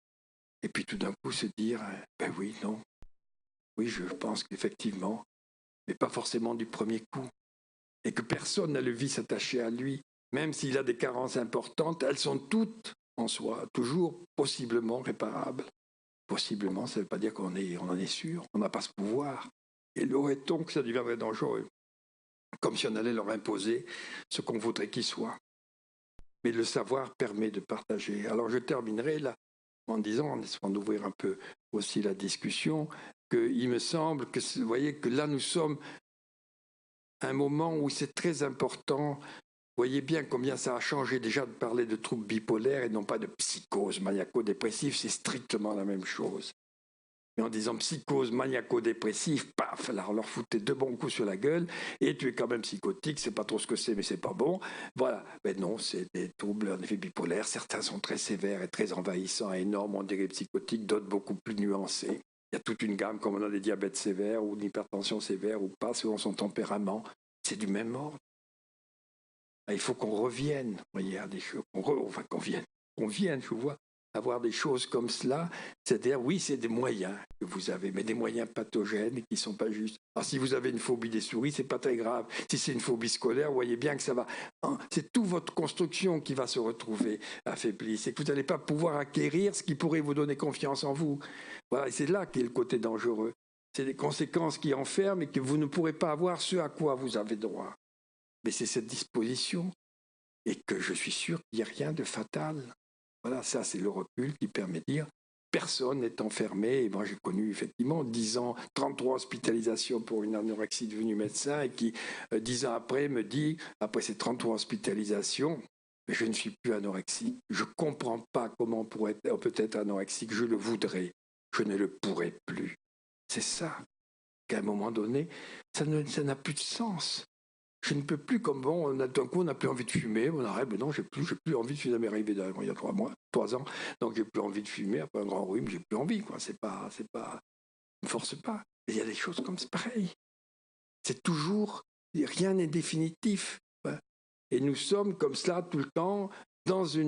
Et puis tout d'un coup se dire, ben oui, non. Oui, je pense qu'effectivement, mais pas forcément du premier coup. Et que personne n'a le vice attaché à lui. Même s'il a des carences importantes, elles sont toutes en soi, toujours possiblement réparables. Possiblement, ça ne veut pas dire qu'on en est sûr. On n'a pas ce pouvoir. Et l'aurait-on que ça deviendrait dangereux? Comme si on allait leur imposer ce qu'on voudrait qu'ils soient. Mais le savoir permet de partager. Alors je terminerai là en disant, en essayant d'ouvrir un peu aussi la discussion, qu'il me semble que, vous voyez, que là nous sommes à un moment où c'est très important. Vous voyez bien combien ça a changé déjà de parler de troubles bipolaires et non pas de psychose maniaco-dépressive, c'est strictement la même chose. Mais en disant psychose maniaco-dépressive, paf, alors leur foutait 2 bons coups sur la gueule, et tu es quand même psychotique, c'est pas trop ce que c'est, mais c'est pas bon. Voilà. Mais non, c'est des troubles en effet bipolaires. Certains sont très sévères et très envahissants, énormes, on dirait psychotiques, d'autres beaucoup plus nuancés. Il y a toute une gamme, comme on a des diabètes sévères, ou une hypertension sévère, ou pas, selon son tempérament. C'est du même ordre. Il faut qu'on revienne, vous voyez, à des choses, qu'on vienne, je vois, avoir des choses comme cela, c'est-à-dire, oui, c'est des moyens que vous avez, mais des moyens pathogènes qui ne sont pas justes. Alors, si vous avez une phobie des souris, c'est pas très grave. Si c'est une phobie scolaire, vous voyez bien que ça va... C'est toute votre construction qui va se retrouver affaiblie. C'est que vous n'allez pas pouvoir acquérir ce qui pourrait vous donner confiance en vous. Voilà, et c'est là qu'est le côté dangereux. C'est des conséquences qui enferment et que vous ne pourrez pas avoir ce à quoi vous avez droit. Mais c'est cette disposition, et que je suis sûr qu'il n'y a rien de fatal. Voilà, ça c'est le recul qui permet de dire personne n'est enfermé. Et moi j'ai connu effectivement 10 ans, 33 hospitalisations pour une anorexie devenue médecin, et qui 10 ans après me dit, après ces 33 hospitalisations, je ne suis plus anorexique. Je ne comprends pas comment on peut être anorexique. Je le voudrais, je ne le pourrai plus. C'est ça, qu'à un moment donné, ça n'a plus de sens. Je ne peux plus, comme bon, d'un coup, on n'a plus envie de fumer, on arrête, mais non, j'ai plus envie de fumer, ça m'est arrivé il y a 3 ans, donc j'ai plus envie de fumer, après un grand rhume, j'ai plus envie, quoi, c'est pas, ne force pas. Mais il y a des choses comme c'est pareil. C'est toujours, rien n'est définitif. Et nous sommes comme cela tout le temps, dans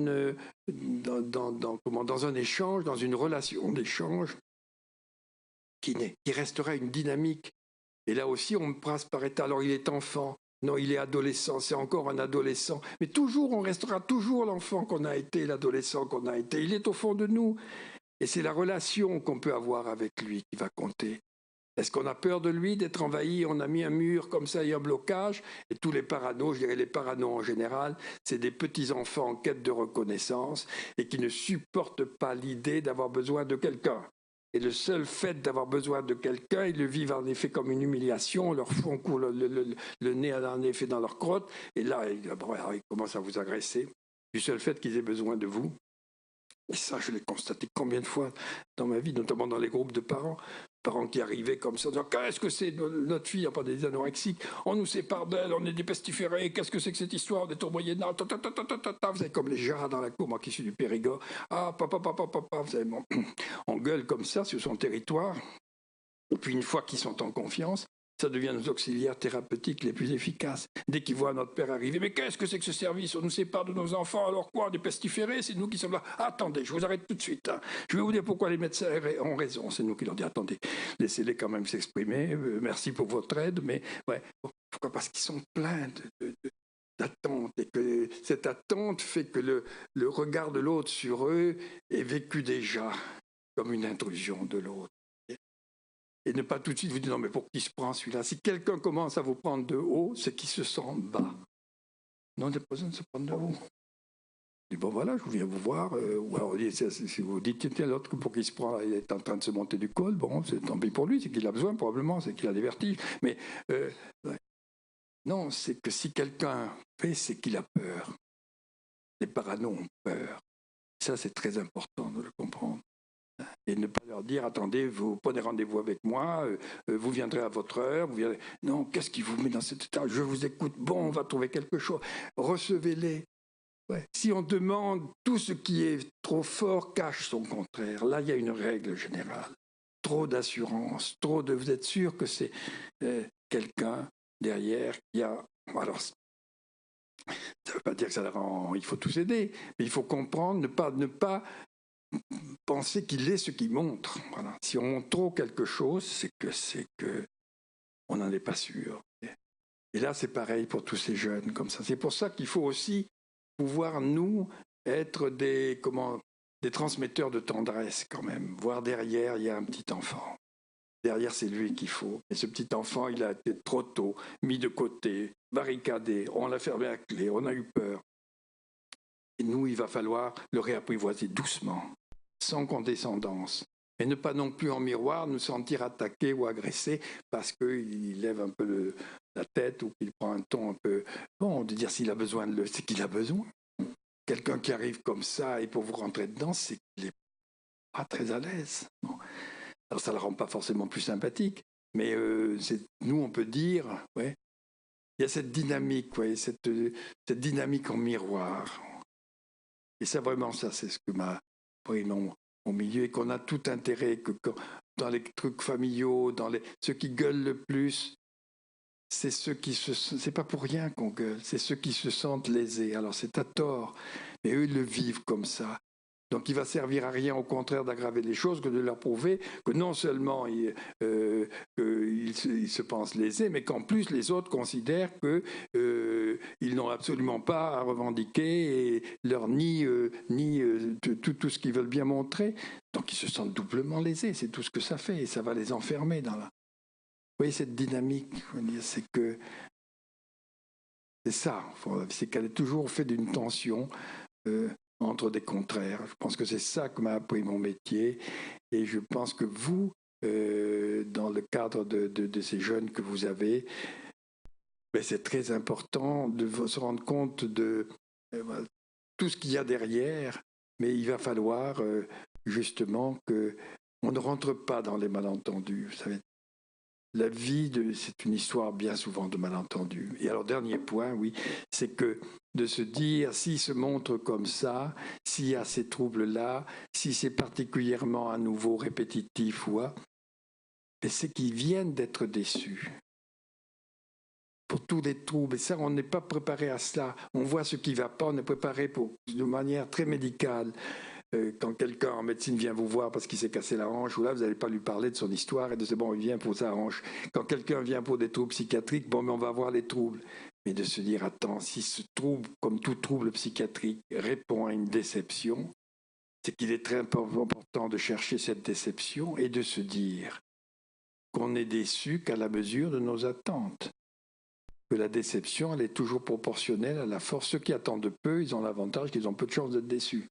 un échange, dans une relation d'échange qui restera une dynamique. Et là aussi, on me passe par état. Alors, il est enfant. Non, il est adolescent, c'est encore un adolescent. Mais toujours, on restera toujours l'enfant qu'on a été, l'adolescent qu'on a été. Il est au fond de nous. Et c'est la relation qu'on peut avoir avec lui qui va compter. Est-ce qu'on a peur de lui, d'être envahi? On a mis un mur comme ça et un blocage. Et tous les paranos, je dirais les paranos en général, c'est des petits-enfants en quête de reconnaissance et qui ne supportent pas l'idée d'avoir besoin de quelqu'un. Et le seul fait d'avoir besoin de quelqu'un, ils le vivent en effet comme une humiliation, leur font court le nez en effet dans leur crotte, et là, ils commencent à vous agresser, du seul fait qu'ils aient besoin de vous. Et ça, je l'ai constaté combien de fois dans ma vie, notamment dans les groupes de parents qui arrivaient comme ça, en disant « Qu'est-ce que c'est notre fille, pas des anorexiques, on nous sépare d'elle, on est des pestiférés, qu'est-ce que c'est que cette histoire, on est au Moyen-Âge, vous savez, comme les jats dans la cour, moi qui suis du Périgord, ah, papa, vous savez, bon, on gueule comme ça sur son territoire, et puis une fois qu'ils sont en confiance, ça devient nos auxiliaires thérapeutiques les plus efficaces. Dès qu'ils voient notre père arriver, mais qu'est-ce que c'est que ce service? On nous sépare de nos enfants, alors quoi? Des pestiférés? C'est nous qui sommes là. Attendez, je vous arrête tout de suite. Hein. Je vais vous dire pourquoi les médecins ont raison. C'est nous qui leur disons, attendez, laissez-les quand même s'exprimer. Merci pour votre aide, mais ouais. Pourquoi? Parce qu'ils sont pleins d'attente, et que cette attente fait que le regard de l'autre sur eux est vécu déjà comme une intrusion de l'autre. Et ne pas tout de suite vous dire, non, mais pour qui se prend celui-là? Si quelqu'un commence à vous prendre de haut, c'est qu'il se sent bas. Non, il n'y a pas besoin de se prendre de haut. Et bon, voilà, je viens vous voir. Ou alors, si vous dites, tiens, l'autre, pour qui se prend, il est en train de se monter du col, bon, c'est tant pis pour lui, c'est qu'il a besoin, probablement, c'est qu'il a des vertiges. Mais ouais. Non, c'est que si quelqu'un fait, c'est qu'il a peur. Les paranos ont peur. Ça, c'est très important de le comprendre. Et ne pas leur dire, attendez, vous prenez rendez-vous avec moi, vous viendrez à votre heure, vous viendrez... Non, qu'est-ce qui vous met dans cet état? Je vous écoute, bon, on va trouver quelque chose. Recevez-les. Ouais. Si on demande, tout ce qui est trop fort cache son contraire. Là, il y a une règle générale. Trop d'assurance, vous êtes sûr que c'est quelqu'un derrière qui a... Alors, ça ne veut pas dire que ça rend... Il faut tous aider, mais il faut comprendre, ne pas penser qu'il est ce qu'il montre. Voilà. Si on montre trop quelque chose, c'est que on n'en est pas sûr. Et là, c'est pareil pour tous ces jeunes comme ça. C'est pour ça qu'il faut aussi pouvoir, nous, être des transmetteurs de tendresse quand même. Voir derrière, il y a un petit enfant. Derrière, c'est lui qu'il faut. Et ce petit enfant, il a été trop tôt mis de côté, barricadé. On l'a fermé à clé, on a eu peur. Et nous, il va falloir le réapprivoiser doucement, sans condescendance. Et ne pas non plus en miroir nous sentir attaqués ou agressés parce qu'il lève un peu la tête ou qu'il prend un ton un peu... Bon, de dire s'il a besoin de c'est qu'il a besoin. Quelqu'un qui arrive comme ça et pour vous rentrer dedans, c'est qu'il n'est pas très à l'aise. Bon. Alors ça ne le rend pas forcément plus sympathique, mais nous, on peut dire, ouais, il y a cette dynamique, ouais, cette dynamique en miroir. Et ça, vraiment, ça, c'est ce que m'a pris mon milieu et qu'on a tout intérêt, que dans les trucs familiaux, ceux qui gueulent le plus, c'est ceux qui c'est pas pour rien qu'on gueule, c'est ceux qui se sentent lésés. Alors c'est à tort, mais eux, ils le vivent comme ça. Donc il va servir à rien, au contraire, d'aggraver les choses, que de leur prouver que non seulement ils se pensent lésés, mais qu'en plus les autres considèrent qu'ils n'ont absolument pas à revendiquer et leur ni tout ce qu'ils veulent bien montrer. Donc ils se sentent doublement lésés, c'est tout ce que ça fait, et ça va les enfermer dans la... Vous voyez cette dynamique, c'est que c'est ça, c'est qu'elle est toujours faite d'une tension entre des contraires. Je pense que c'est ça que m'a appris mon métier, et je pense que vous, dans le cadre de ces jeunes que vous avez, ben c'est très important de se rendre compte de tout ce qu'il y a derrière, mais il va falloir justement qu'on ne rentre pas dans les malentendus. Vous savez, la vie, c'est une histoire bien souvent de malentendus. Et alors, dernier point, oui, c'est que de se dire, s'il se montre comme ça, s'il y a ces troubles-là, si c'est particulièrement à nouveau répétitif, c'est qu'ils viennent d'être déçus. Pour tous les troubles, et ça, on n'est pas préparé à cela. On voit ce qui ne va pas, on est préparé de manière très médicale. Quand quelqu'un en médecine vient vous voir parce qu'il s'est cassé la hanche, ou là, vous n'allez pas lui parler de son histoire et de bon, il vient pour sa hanche. Quand quelqu'un vient pour des troubles psychiatriques, bon, mais on va voir les troubles. Mais de se dire, attends, si ce trouble, comme tout trouble psychiatrique, répond à une déception, c'est qu'il est très important de chercher cette déception et de se dire qu'on est déçu qu'à la mesure de nos attentes. Que la déception, elle est toujours proportionnelle à la force. Ceux qui attendent peu, ils ont l'avantage qu'ils ont peu de chances d'être déçus.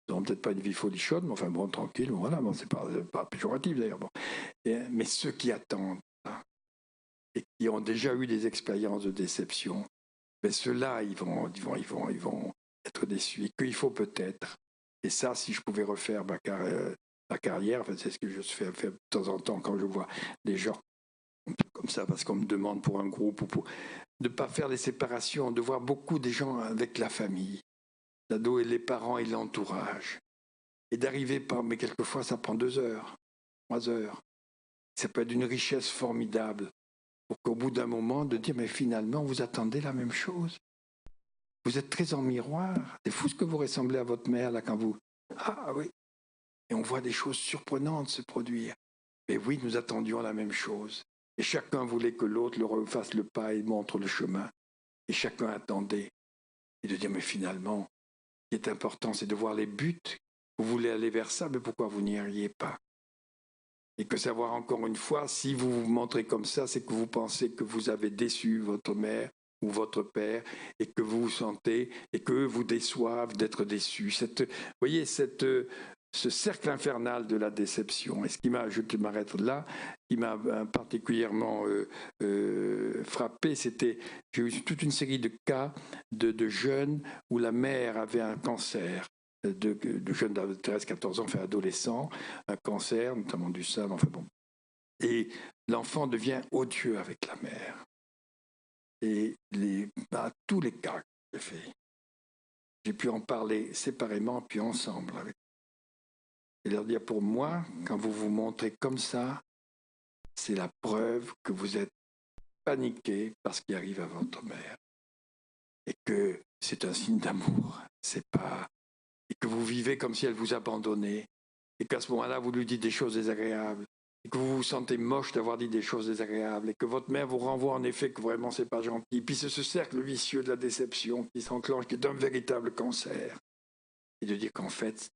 Ils n'ont peut-être pas une vie folichonne, mais enfin bon, tranquille, voilà, bon, c'est pas péjoratif d'ailleurs. Bon. Mais ceux qui attendent et qui ont déjà eu des expériences de déception, ben ceux-là, ils vont être déçus. Et qu'il faut peut-être, et ça, si je pouvais refaire ma carrière, enfin, c'est ce que je fais de temps en temps quand je vois des gens comme ça, parce qu'on me demande pour un groupe, de ne pas faire les séparations, de voir beaucoup des gens avec la famille. L'ado et les parents et l'entourage. Et d'arriver mais quelquefois ça prend 2 heures, 3 heures. Ça peut être d'une richesse formidable. Pour qu'au bout d'un moment, de dire, mais finalement, vous attendez la même chose. Vous êtes très en miroir. C'est fou ce que vous ressemblez à votre mère, là, quand vous... Ah oui. Et on voit des choses surprenantes se produire. Mais oui, nous attendions la même chose. Et chacun voulait que l'autre fasse le pas et montre le chemin. Et chacun attendait. Et de dire, mais finalement, ce qui est important, c'est de voir les buts. Vous voulez aller vers ça, mais pourquoi vous n'y arrivez pas? Et que savoir encore une fois, si vous vous montrez comme ça, c'est que vous pensez que vous avez déçu votre mère ou votre père et que vous vous sentez et qu'eux vous déçoivent d'être déçus. Vous voyez, ce cercle infernal de la déception. Et je m'arrête là, qui m'a particulièrement frappé, j'ai eu toute une série de cas de jeunes où la mère avait un cancer de jeunes de 13-14 ans, enfin adolescents, un cancer, notamment du sein, enfin bon. Et l'enfant devient odieux avec la mère. Et tous les cas que j'ai fait, j'ai pu en parler séparément puis ensemble avec. Et leur dire, pour moi, quand vous vous montrez comme ça, c'est la preuve que vous êtes paniqué par ce qui arrive à votre mère. Et que c'est un signe d'amour. C'est pas... Et que vous vivez comme si elle vous abandonnait. Et qu'à ce moment-là, vous lui dites des choses désagréables. Et que vous vous sentez moche d'avoir dit des choses désagréables. Et que votre mère vous renvoie en effet que vraiment c'est pas gentil. Et puis c'est ce cercle vicieux de la déception qui s'enclenche, qui est un véritable cancer. Et de dire qu'en fait,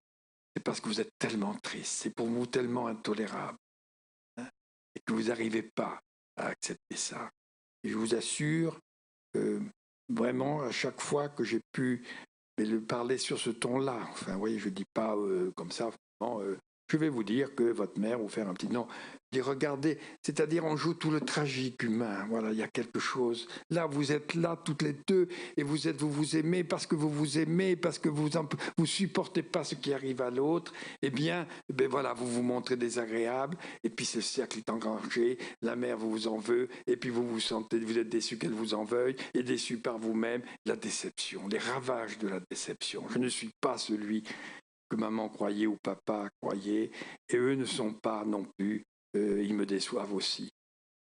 c'est parce que vous êtes tellement triste, c'est pour vous tellement intolérable, hein, et que vous n'arrivez pas à accepter ça. Et je vous assure que vraiment, à chaque fois que j'ai pu le parler sur ce ton-là, enfin, vous voyez, je ne dis pas comme ça, je vais vous dire que votre mère, ou faire un petit non, dis regardez, c'est-à-dire on joue tout le tragique humain, voilà, il y a quelque chose. Là, vous êtes là toutes les deux, et vous vous aimez parce que vous vous aimez, parce que vous supportez pas ce qui arrive à l'autre, eh bien, voilà, vous vous montrez désagréable, et puis ce cercle est engranché, la mère vous en veut, et puis vous êtes déçu qu'elle vous en veuille, et déçu par vous-même, la déception, les ravages de la déception. Je ne suis pas celui que maman croyait ou papa croyait, et eux ne sont pas non plus, ils me déçoivent aussi.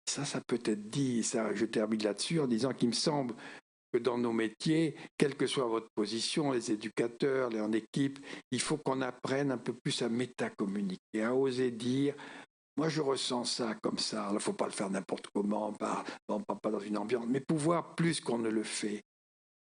Ça peut être dit, ça, je termine là-dessus en disant qu'il me semble que dans nos métiers, quelle que soit votre position, les éducateurs, les en équipe, il faut qu'on apprenne un peu plus à métacommuniquer, à oser dire moi je ressens ça comme ça. Il ne faut pas le faire n'importe comment, pas dans une ambiance, mais pouvoir plus qu'on ne le fait.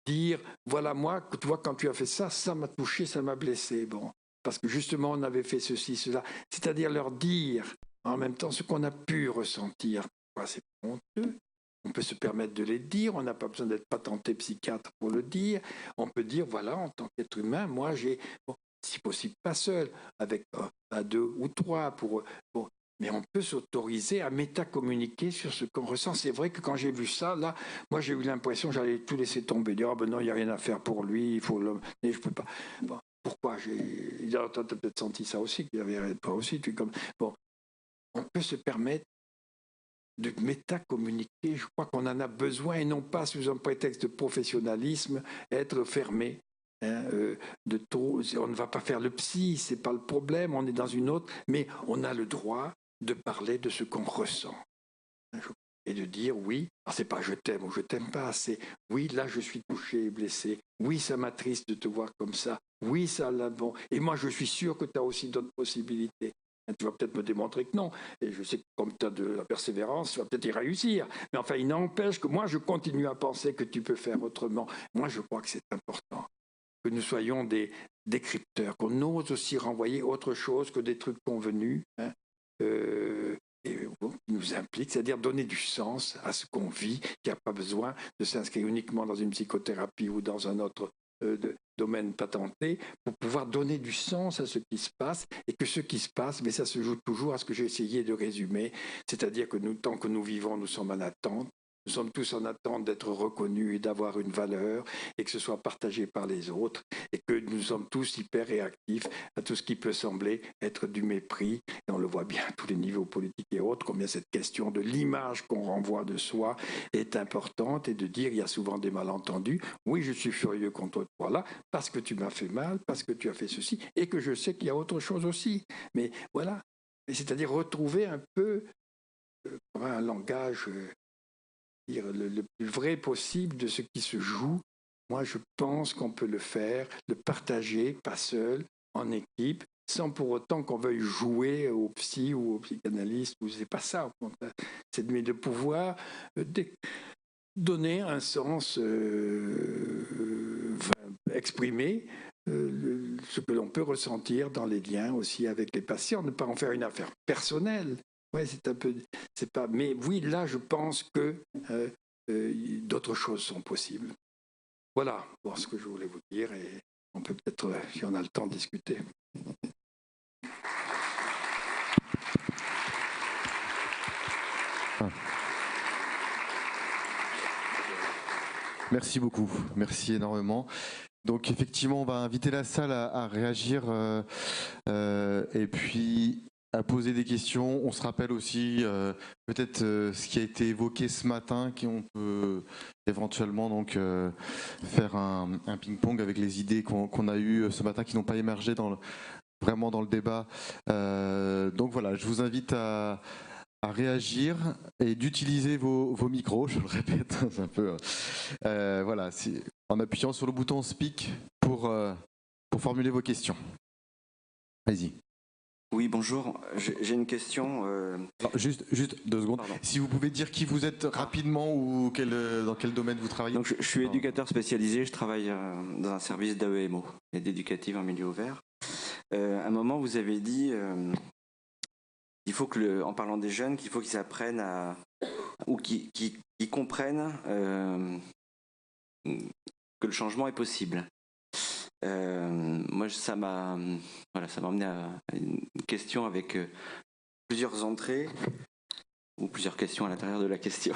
Dire, voilà moi, tu vois, quand tu as fait ça, ça m'a touché, ça m'a blessé. Bon, parce que justement, on avait fait ceci, cela. C'est-à-dire leur dire en même temps ce qu'on a pu ressentir. C'est honteux. On peut se permettre de les dire, on n'a pas besoin d'être patenté psychiatre pour le dire. On peut dire, voilà, en tant qu'être humain, moi j'ai, si possible pas seul, avec à 2 ou 3 pour... Mais on peut s'autoriser à métacommuniquer sur ce qu'on ressent. C'est vrai que quand j'ai vu ça, là, moi j'ai eu l'impression que j'allais tout laisser tomber. Dire, non, il n'y a rien à faire pour lui, il faut l'homme. Mais je peux pas. Bon, pourquoi tu as peut-être senti ça aussi, qu'il n'y avait pas aussi. Bon, on peut se permettre de métacommuniquer. Je crois qu'on en a besoin et non pas sous un prétexte de professionnalisme, être fermé. De trop, on ne va pas faire le psy, c'est pas le problème, on est dans une autre, mais on a le droit de parler de ce qu'on ressent et de dire oui, c'est pas je t'aime ou je t'aime pas, c'est oui, là je suis touché et blessé, oui, ça m'attriste de te voir comme ça, oui, ça là bon, et moi je suis sûr que tu as aussi d'autres possibilités. Tu vas peut-être me démontrer que non, et je sais que comme tu as de la persévérance, tu vas peut-être y réussir, mais enfin il n'empêche que moi je continue à penser que tu peux faire autrement. Moi je crois que c'est important que nous soyons des décrypteurs, qu'on ose aussi renvoyer autre chose que des trucs convenus, qui nous impliquent, c'est-à-dire donner du sens à ce qu'on vit, qui n'a pas besoin de s'inscrire uniquement dans une psychothérapie ou dans un autre domaine patenté, pour pouvoir donner du sens à ce qui se passe, et que ce qui se passe, mais ça se joue toujours à ce que j'ai essayé de résumer, c'est-à-dire que nous, tant que nous vivons, nous sommes en attente. Nous sommes tous en attente d'être reconnus et d'avoir une valeur et que ce soit partagé par les autres et que nous sommes tous hyper réactifs à tout ce qui peut sembler être du mépris. Et on le voit bien à tous les niveaux politiques et autres, combien cette question de l'image qu'on renvoie de soi est importante et de dire il y a souvent des malentendus. Oui, je suis furieux contre toi là parce que tu m'as fait mal, parce que tu as fait ceci et que je sais qu'il y a autre chose aussi. Mais voilà, c'est-à-dire retrouver un peu un langage... le plus vrai possible de ce qui se joue. Moi, je pense qu'on peut le faire, le partager, pas seul, en équipe, sans pour autant qu'on veuille jouer au psy ou au psychanalyste. C'est pas ça, c'est de pouvoir donner un sens, exprimer ce que l'on peut ressentir dans les liens aussi avec les patients, ne pas en faire une affaire personnelle. Ouais, c'est un peu, c'est pas. Mais oui, là, je pense que d'autres choses sont possibles. Voilà, ce que je voulais vous dire, et on peut peut-être, si on a le temps, discuter. Merci beaucoup, merci énormément. Donc effectivement, on va inviter la salle à réagir et puis à poser des questions. On se rappelle aussi peut-être ce qui a été évoqué ce matin, qu'on peut éventuellement donc faire un ping-pong avec les idées qu'on a eues ce matin qui n'ont pas émergé vraiment dans le débat. Donc voilà, je vous invite à réagir et d'utiliser vos micros, je le répète, c'est un peu voilà, en appuyant sur le bouton speak pour formuler vos questions. Allez-y. Oui, bonjour. J'ai une question. Juste 2 secondes. Pardon. Si vous pouvez dire qui vous êtes rapidement ou dans quel domaine vous travaillez. Donc, je suis éducateur spécialisé. Je travaille dans un service d'AEMO, aide éducative en milieu ouvert. À un moment, vous avez dit, il faut en parlant des jeunes, qu'il faut qu'ils apprennent ou qu'ils comprennent que le changement est possible. Moi, ça m'a amené à une question avec plusieurs entrées ou plusieurs questions à l'intérieur de la question.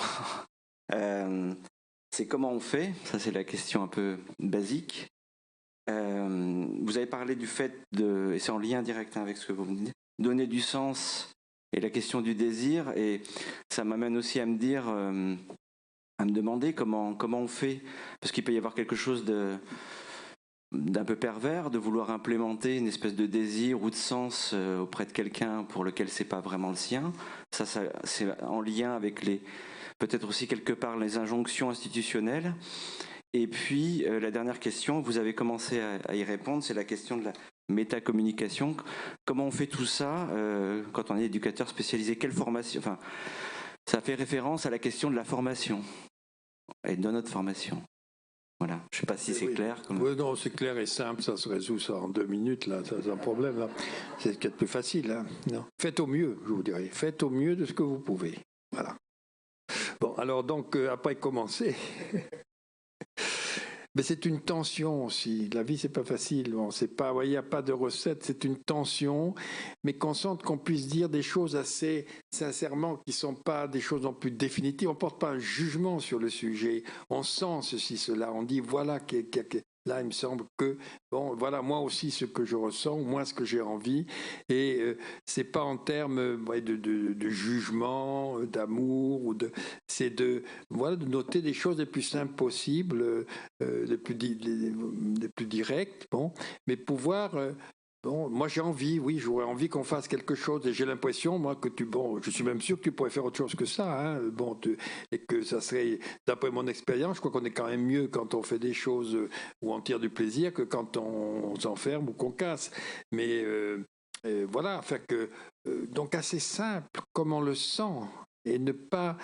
C'est comment on fait, ça c'est la question un peu basique. Vous avez parlé du fait et c'est en lien direct avec ce que vous me dites, donner du sens et la question du désir, et ça m'amène aussi à me dire, à me demander comment on fait, parce qu'il peut y avoir quelque chose d'un peu pervers de vouloir implémenter une espèce de désir ou de sens auprès de quelqu'un pour lequel c'est pas vraiment le sien. Ça c'est en lien avec peut-être aussi quelque part les injonctions institutionnelles. Et puis la dernière question, vous avez commencé à y répondre, c'est la question de la métacommunication. Comment on fait tout ça quand on est éducateur spécialisé? Quelle formation? Enfin, ça fait référence à la question de la formation et de notre formation. Voilà, je ne sais pas si c'est clair. Oui, non, c'est clair et simple, ça se résout ça en 2 minutes, là, c'est un problème. Là. C'est ce qui est le plus facile. Hein. Non. Faites au mieux, je vous dirais. Faites au mieux de ce que vous pouvez. Voilà. Bon, alors donc, après commencer... Mais c'est une tension aussi. La vie, c'est pas facile. Bon, c'est pas, il n'y a pas de recette. C'est une tension, mais qu'on sente qu'on puisse dire des choses assez sincèrement qui sont pas des choses non plus définitives. On porte pas un jugement sur le sujet. On sent ceci, cela. On dit voilà là, il me semble que bon, voilà moi aussi ce que je ressens, moi ce que j'ai envie. Et c'est pas en termes de jugement, d'amour c'est de noter des choses les plus simples possibles. Les plus directs, bon, mais pouvoir bon, moi j'ai envie, oui, j'aurais envie qu'on fasse quelque chose et j'ai l'impression, moi, que je suis même sûr que tu pourrais faire autre chose que ça, hein, bon, et que ça serait, d'après mon expérience, je crois qu'on est quand même mieux quand on fait des choses où on tire du plaisir que quand on s'enferme ou qu'on casse. Mais voilà, enfin donc assez simple, comme on le sent, et ne pas,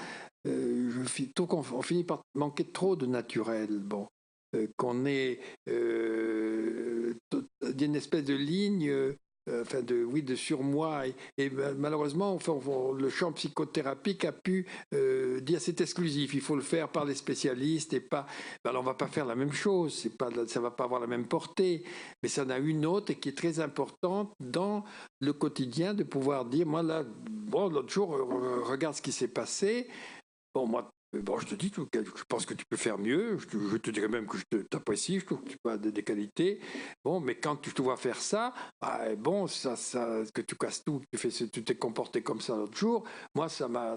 on finit par manquer trop de naturel, bon. Qu'on ait une espèce de ligne de surmoi et malheureusement le champ psychothérapique a pu dire c'est exclusif, il faut le faire par les spécialistes et pas alors on va pas faire la même chose, ça va pas avoir la même portée, mais ça en a une autre et qui est très importante dans le quotidien, de pouvoir dire moi là bon l'autre jour regarde ce qui s'est passé, bon moi bon, je te dis, je pense que tu peux faire mieux. Je te dirais même que je t'apprécie, je trouve que tu as des qualités. Bon, mais quand je te vois faire ça, bon, ça, que tu casses tout, tu t'es comporté comme ça l'autre jour. Moi, ça me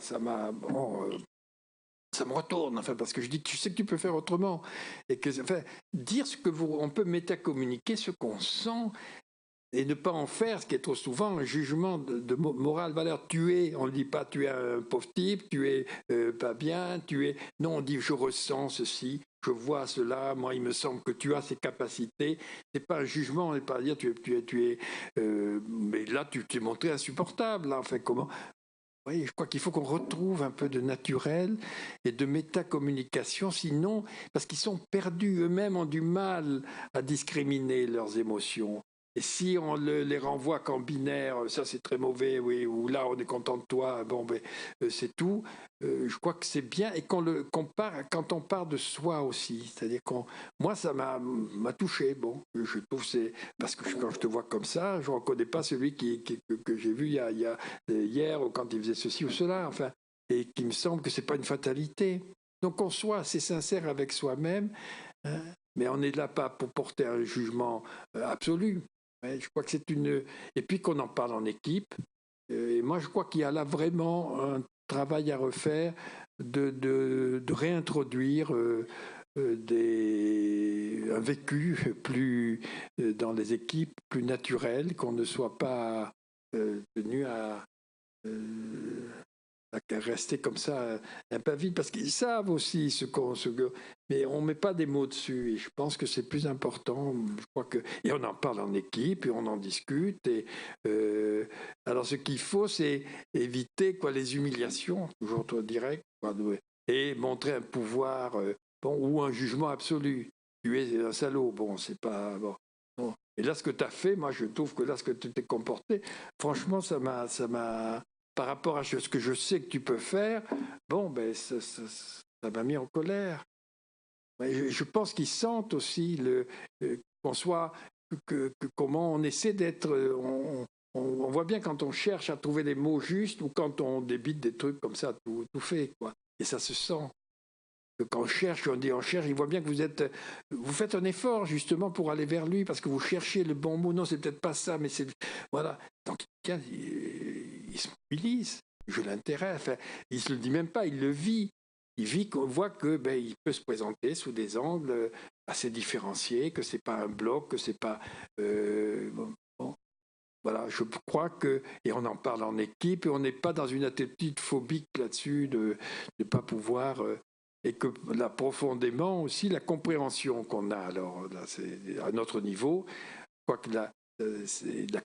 retourne, enfin, parce que je dis, tu sais que tu peux faire autrement. Et que, enfin, dire ce que on peut métacommuniquer, ce qu'on sent. Et ne pas en faire, ce qui est trop souvent un jugement de morale, valeur. On ne dit pas tu es un pauvre type, tu es pas bien, non, on dit je ressens ceci, je vois cela, moi il me semble que tu as ces capacités. C'est pas un jugement, on n'est pas à dire mais là tu t'es montré insupportable. Là. Enfin, comment? Oui, je crois qu'il faut qu'on retrouve un peu de naturel et de métacommunication, sinon, parce qu'ils sont perdus, eux-mêmes ont du mal à discriminer leurs émotions. Et si on les renvoie qu'en binaire, ça c'est très mauvais, oui, ou là on est content de toi, bon, ben, c'est tout. Je crois que c'est bien et quand on part de soi aussi, c'est-à-dire moi ça m'a touché, bon, je trouve parce que quand je te vois comme ça, je reconnais pas celui que j'ai vu hier ou quand il faisait ceci ou cela, enfin, et qui me semble que c'est pas une fatalité. Donc qu'on soit assez sincère avec soi-même. mais on n'est là pas pour porter un jugement absolu. Ouais, je crois que c'est une... Et puis qu'on en parle en équipe. Et moi, je crois qu'il y a là vraiment un travail à refaire de réintroduire un vécu plus dans les équipes, plus naturel, qu'on ne soit pas tenu à rester comme ça un peu vide, parce qu'ils savent aussi mais on ne met pas des mots dessus, et je pense que c'est plus important. Je crois que, et on en parle en équipe, et on en discute, et alors ce qu'il faut, c'est éviter les humiliations, toujours direct, et montrer un pouvoir ou un jugement absolu. Tu es un salaud, bon, c'est pas... Bon. Et là, ce que tu as fait, moi, je trouve que là, ce que tu t'es comporté, franchement, ça m'a par rapport à ce que je sais que tu peux faire, bon, ben, ça m'a mis en colère. Je pense qu'ils sentent aussi qu'on soit, comment on essaie d'être, on voit bien quand on cherche à trouver les mots justes ou quand on débite des trucs comme ça, tout fait, quoi. Et ça se sent. Quand on cherche, il voit bien que vous faites un effort justement pour aller vers lui parce que vous cherchez le bon mot. Non, c'est peut-être pas ça, mais c'est voilà. Donc il se mobilise. Je l'intéresse. Enfin, il se le dit même pas, il le vit. Il vit qu'on voit que il peut se présenter sous des angles assez différenciés, que c'est pas un bloc, que c'est pas bon. Voilà, je crois que, et on en parle en équipe, et on n'est pas dans une attitude phobique là-dessus de ne pas pouvoir. Et que là, profondément aussi, la compréhension qu'on a, alors là, c'est à notre niveau, quoique la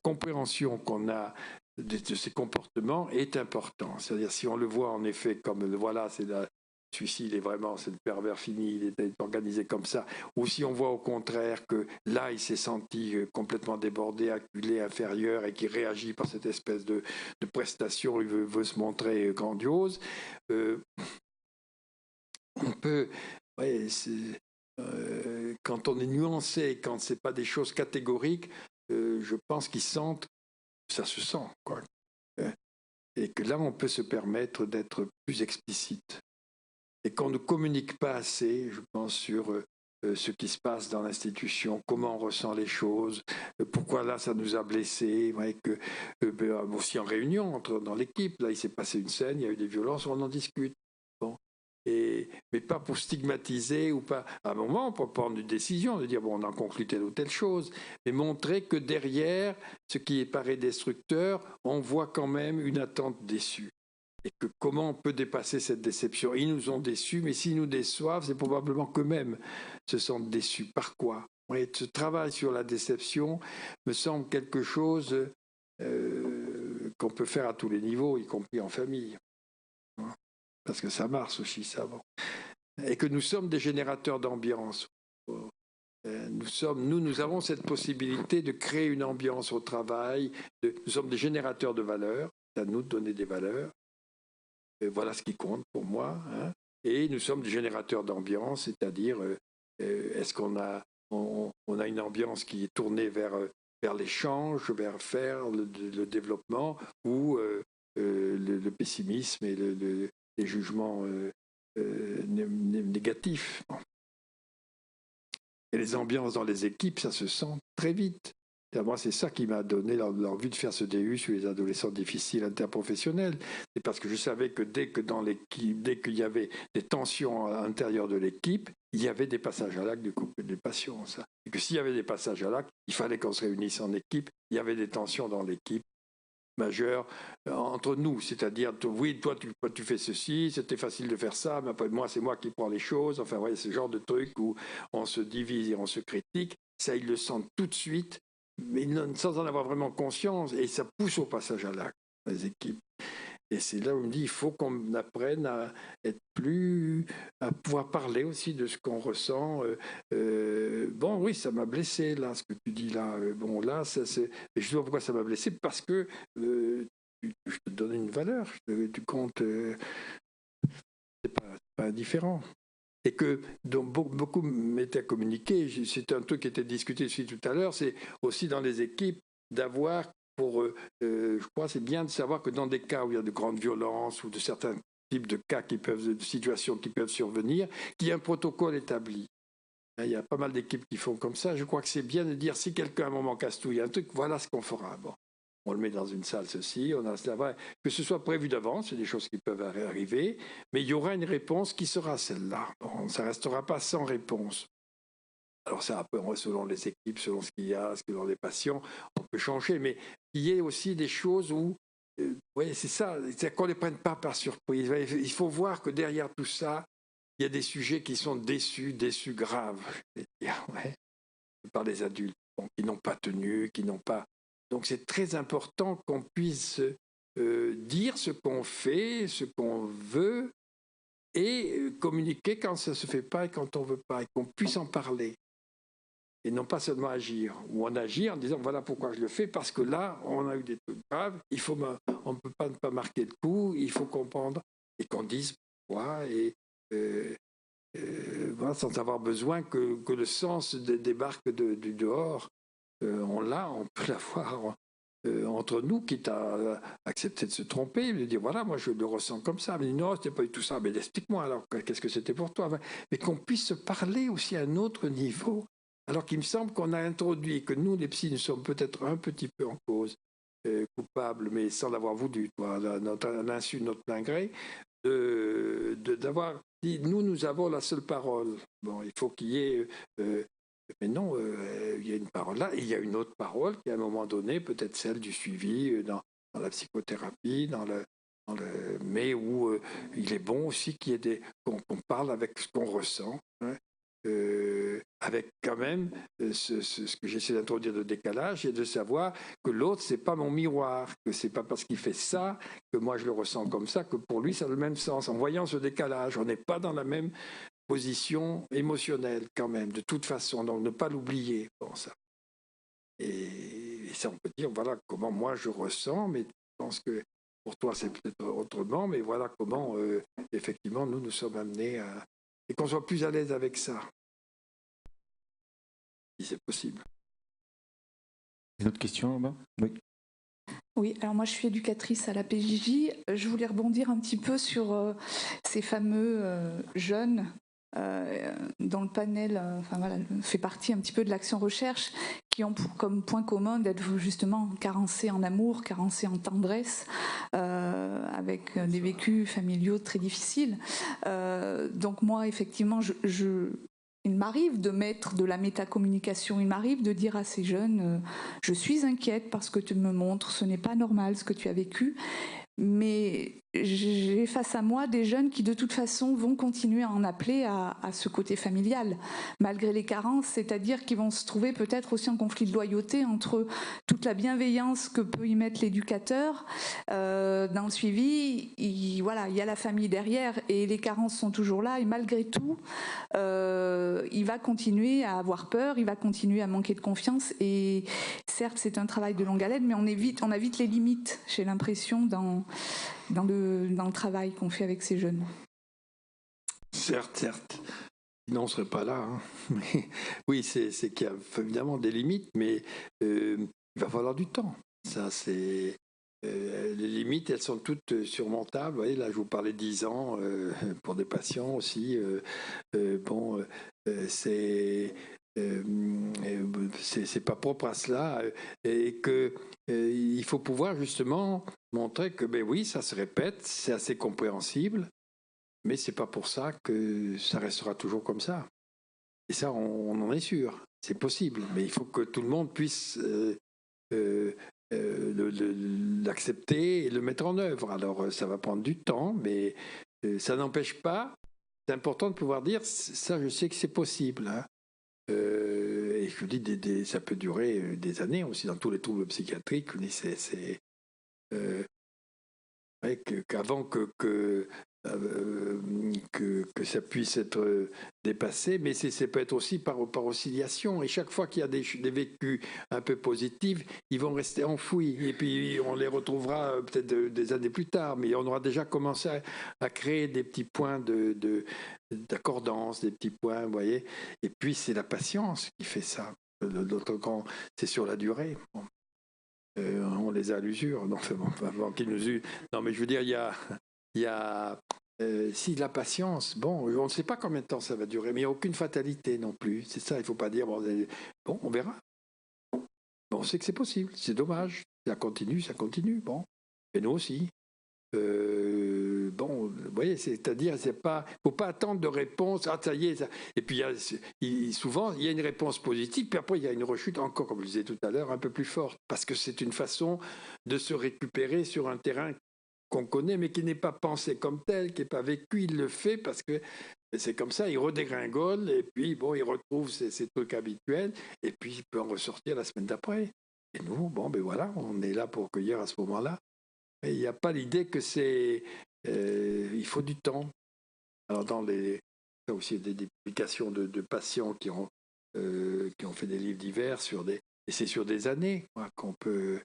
compréhension qu'on a de ces comportements est important. C'est-à-dire, si on le voit en effet comme, voilà, celui-ci, il est vraiment, c'est le pervers fini, il est organisé comme ça, ou si on voit au contraire que là, il s'est senti complètement débordé, acculé, inférieur, et qu'il réagit par cette espèce de prestation, il veut se montrer grandiose, on peut, quand on est nuancé, quand c'est pas des choses catégoriques, je pense qu'ils sentent, ça se sent, quoi. Et que là, on peut se permettre d'être plus explicite. Et qu'on ne communique pas assez, je pense, sur ce qui se passe dans l'institution, comment on ressent les choses, pourquoi là, ça nous a blessés, aussi en réunion, dans l'équipe, là, il s'est passé une scène, il y a eu des violences, on en discute. Bon. Mais pas pour stigmatiser ou pas. À un moment, on peut prendre une décision de dire bon, on en conclut telle ou telle chose, mais montrer que derrière ce qui paraît destructeur, on voit quand même une attente déçue. Et que comment on peut dépasser cette déception. Ils nous ont déçus, mais s'ils nous déçoivent, c'est probablement qu'eux-mêmes se sentent déçus. Par quoi? Ce travail sur la déception me semble quelque chose qu'on peut faire à tous les niveaux, y compris en famille. Parce que ça marche aussi, ça. Bon. Et que nous sommes des générateurs d'ambiance. Nous avons cette possibilité de créer une ambiance au travail. Nous sommes des générateurs de valeurs. C'est à nous de donner des valeurs. Et voilà ce qui compte pour moi. Hein. Et nous sommes des générateurs d'ambiance, c'est-à-dire, est-ce qu'on a, on a une ambiance qui est tournée vers l'échange, vers faire le développement, ou le pessimisme et les jugements négatifs. Et les ambiances dans les équipes, ça se sent très vite. Et moi, c'est ça qui m'a donné l'envie de faire ce DU sur les adolescents difficiles interprofessionnels. C'est parce que je savais que dès qu'il y avait des tensions à l'intérieur de l'équipe, il y avait des passages à l'acte du couple des patients. Ça. Et que s'il y avait des passages à l'acte, il fallait qu'on se réunisse en équipe. Il y avait des tensions dans l'équipe majeure entre nous, c'est-à-dire oui, toi tu fais ceci, c'était facile de faire ça, mais après moi c'est moi qui prends les choses, enfin ouais, ce genre de truc où on se divise et on se critique, ça ils le sentent tout de suite, mais sans en avoir vraiment conscience, et ça pousse au passage à l'acte, les équipes. Et c'est là où on me dit, il faut qu'on apprenne à être à pouvoir parler aussi de ce qu'on ressent. Bon, oui, ça m'a blessé, là, ce que tu dis là. Bon, là, mais je ne sais pas pourquoi ça m'a blessé, parce que je te donne une valeur, tu comptes, c'est pas indifférent. Et que donc, beaucoup m'étaient à communiquer, c'est un truc qui était discuté aussi tout à l'heure, c'est aussi dans les équipes d'avoir je crois que c'est bien de savoir que dans des cas où il y a de grandes violences ou de certains types de cas de situations qui peuvent survenir, qu'il y a un protocole établi. Il y a pas mal d'équipes qui font comme ça. Je crois que c'est bien de dire, si quelqu'un à un moment castouille un truc, voilà ce qu'on fera. Bon, on le met dans une salle, ceci, on a cela. Que ce soit prévu d'avance, c'est des choses qui peuvent arriver, mais il y aura une réponse qui sera celle-là. Bon, ça ne restera pas sans réponse. Alors c'est un peu selon les équipes, selon ce qu'il y a, selon les patients, on peut changer, mais il y a aussi des choses où, oui, c'est ça, c'est qu'on ne les prenne pas par surprise. Il faut voir que derrière tout ça, il y a des sujets qui sont déçus graves, je vais dire, ouais, par les adultes, bon, qui n'ont pas tenu, qui n'ont pas... Donc c'est très important qu'on puisse dire ce qu'on fait, ce qu'on veut, et communiquer quand ça ne se fait pas et quand on ne veut pas, et qu'on puisse en parler. Et non pas seulement agir, ou on agit en disant voilà pourquoi je le fais, parce que là, on a eu des trucs graves, on ne peut pas ne pas marquer le coup, il faut comprendre, et qu'on dise pourquoi, et voilà, sans avoir besoin que le sens débarque du dehors. On peut l'avoir entre nous, quitte à accepter de se tromper, de dire voilà, moi je le ressens comme ça, mais non, c'était pas du tout ça, mais explique-moi alors, qu'est-ce que c'était pour toi? Mais qu'on puisse se parler aussi à un autre niveau. Alors qu'il me semble qu'on a introduit, que nous, les psys, nous sommes peut-être un petit peu en cause, coupables, mais sans l'avoir voulu, à l'insu de notre plein gré, d'avoir dit, nous avons la seule parole. Bon, il faut qu'il y ait... mais non, il y a une parole là, et il y a une autre parole qui, à un moment donné, peut-être celle du suivi dans la psychothérapie, mais où il est bon aussi qu'on parle avec ce qu'on ressent, hein. Avec quand même ce que j'essaie d'introduire de décalage et de savoir que l'autre, c'est pas mon miroir, que c'est pas parce qu'il fait ça que moi je le ressens comme ça, que pour lui ça a le même sens. En voyant ce décalage, on n'est pas dans la même position émotionnelle quand même, de toute façon, donc ne pas l'oublier. Bon, ça. Et ça, on peut dire, voilà comment moi je ressens, mais je pense que pour toi c'est peut-être autrement, mais voilà comment effectivement nous sommes amenés à... et qu'on soit plus à l'aise avec ça, si c'est possible. Une autre question là-bas? Oui. Oui, alors moi je suis éducatrice à la PJJ. Je voulais rebondir un petit peu sur ces fameux jeunes dans le panel, fait partie un petit peu de l'action recherche, qui ont comme point commun d'être justement carencés en amour, carencés en tendresse, avec des vécus familiaux très difficiles. Donc moi, effectivement, il m'arrive de mettre de la métacommunication, il m'arrive de dire à ces jeunes je suis inquiète parce que tu me montres, ce n'est pas normal ce que tu as vécu, mais j'ai face à moi des jeunes qui de toute façon vont continuer à en appeler à ce côté familial, malgré les carences, c'est-à-dire qu'ils vont se trouver peut-être aussi en conflit de loyauté entre toute la bienveillance que peut y mettre l'éducateur dans le suivi, il y a la famille derrière et les carences sont toujours là, et malgré tout il va continuer à avoir peur, il va continuer à manquer de confiance, et certes c'est un travail de longue haleine, mais on a vite les limites, j'ai l'impression, dans le travail qu'on fait avec ces jeunes. Certes. Sinon, on ne serait pas là. Hein. Mais, oui, c'est qu'il y a évidemment des limites, mais il va falloir du temps. Ça, c'est... les limites, elles sont toutes surmontables. Vous voyez, là, je vous parlais de 10 ans pour des patients aussi. C'est pas propre à cela, et que il faut pouvoir justement montrer que oui, ça se répète, c'est assez compréhensible, mais c'est pas pour ça que ça restera toujours comme ça. Et ça, on en est sûr, c'est possible, mais il faut que tout le monde puisse l'accepter et le mettre en œuvre. Alors ça va prendre du temps, mais ça n'empêche pas. C'est important de pouvoir dire ça, je sais que c'est possible. Hein. Et je vous dis, ça peut durer des années aussi dans tous les troubles psychiatriques. Qu'avant que ça puisse être dépassé, mais ça peut être aussi par oscillation. Et chaque fois qu'il y a des vécus un peu positifs, ils vont rester enfouis. Et puis on les retrouvera peut-être des années plus tard, mais on aura déjà commencé à créer des petits points d'accordance, des petits points, vous voyez. Et puis c'est la patience qui fait ça. L'autre grand, c'est sur la durée. Bon. On les a à l'usure, avant qu'ils nous usent. Non, mais je veux dire, il y a si la patience, bon, on ne sait pas combien de temps ça va durer, mais il n'y a aucune fatalité non plus. C'est ça, il ne faut pas dire, bon, on verra. Bon, on sait que c'est possible, c'est dommage. Ça continue, bon. Et nous aussi. Bon, vous voyez, c'est-à-dire, il ne faut pas attendre de réponse. Ah, ça y est. Ça. Et puis, souvent, il y a une réponse positive, puis après, il y a une rechute encore, comme je disais tout à l'heure, un peu plus forte. Parce que c'est une façon de se récupérer sur un terrain qu'on connaît, mais qui n'est pas pensé comme tel, qui n'est pas vécu. Il le fait parce que c'est comme ça, il redégringole, et puis, bon, il retrouve ses trucs habituels, et puis il peut en ressortir la semaine d'après. Et nous, bon, ben voilà, on est là pour cueillir à ce moment-là. Mais il n'y a pas l'idée que il faut du temps. Alors, il y a aussi des publications de patients qui ont fait des livres divers et c'est sur des années qu'on peut.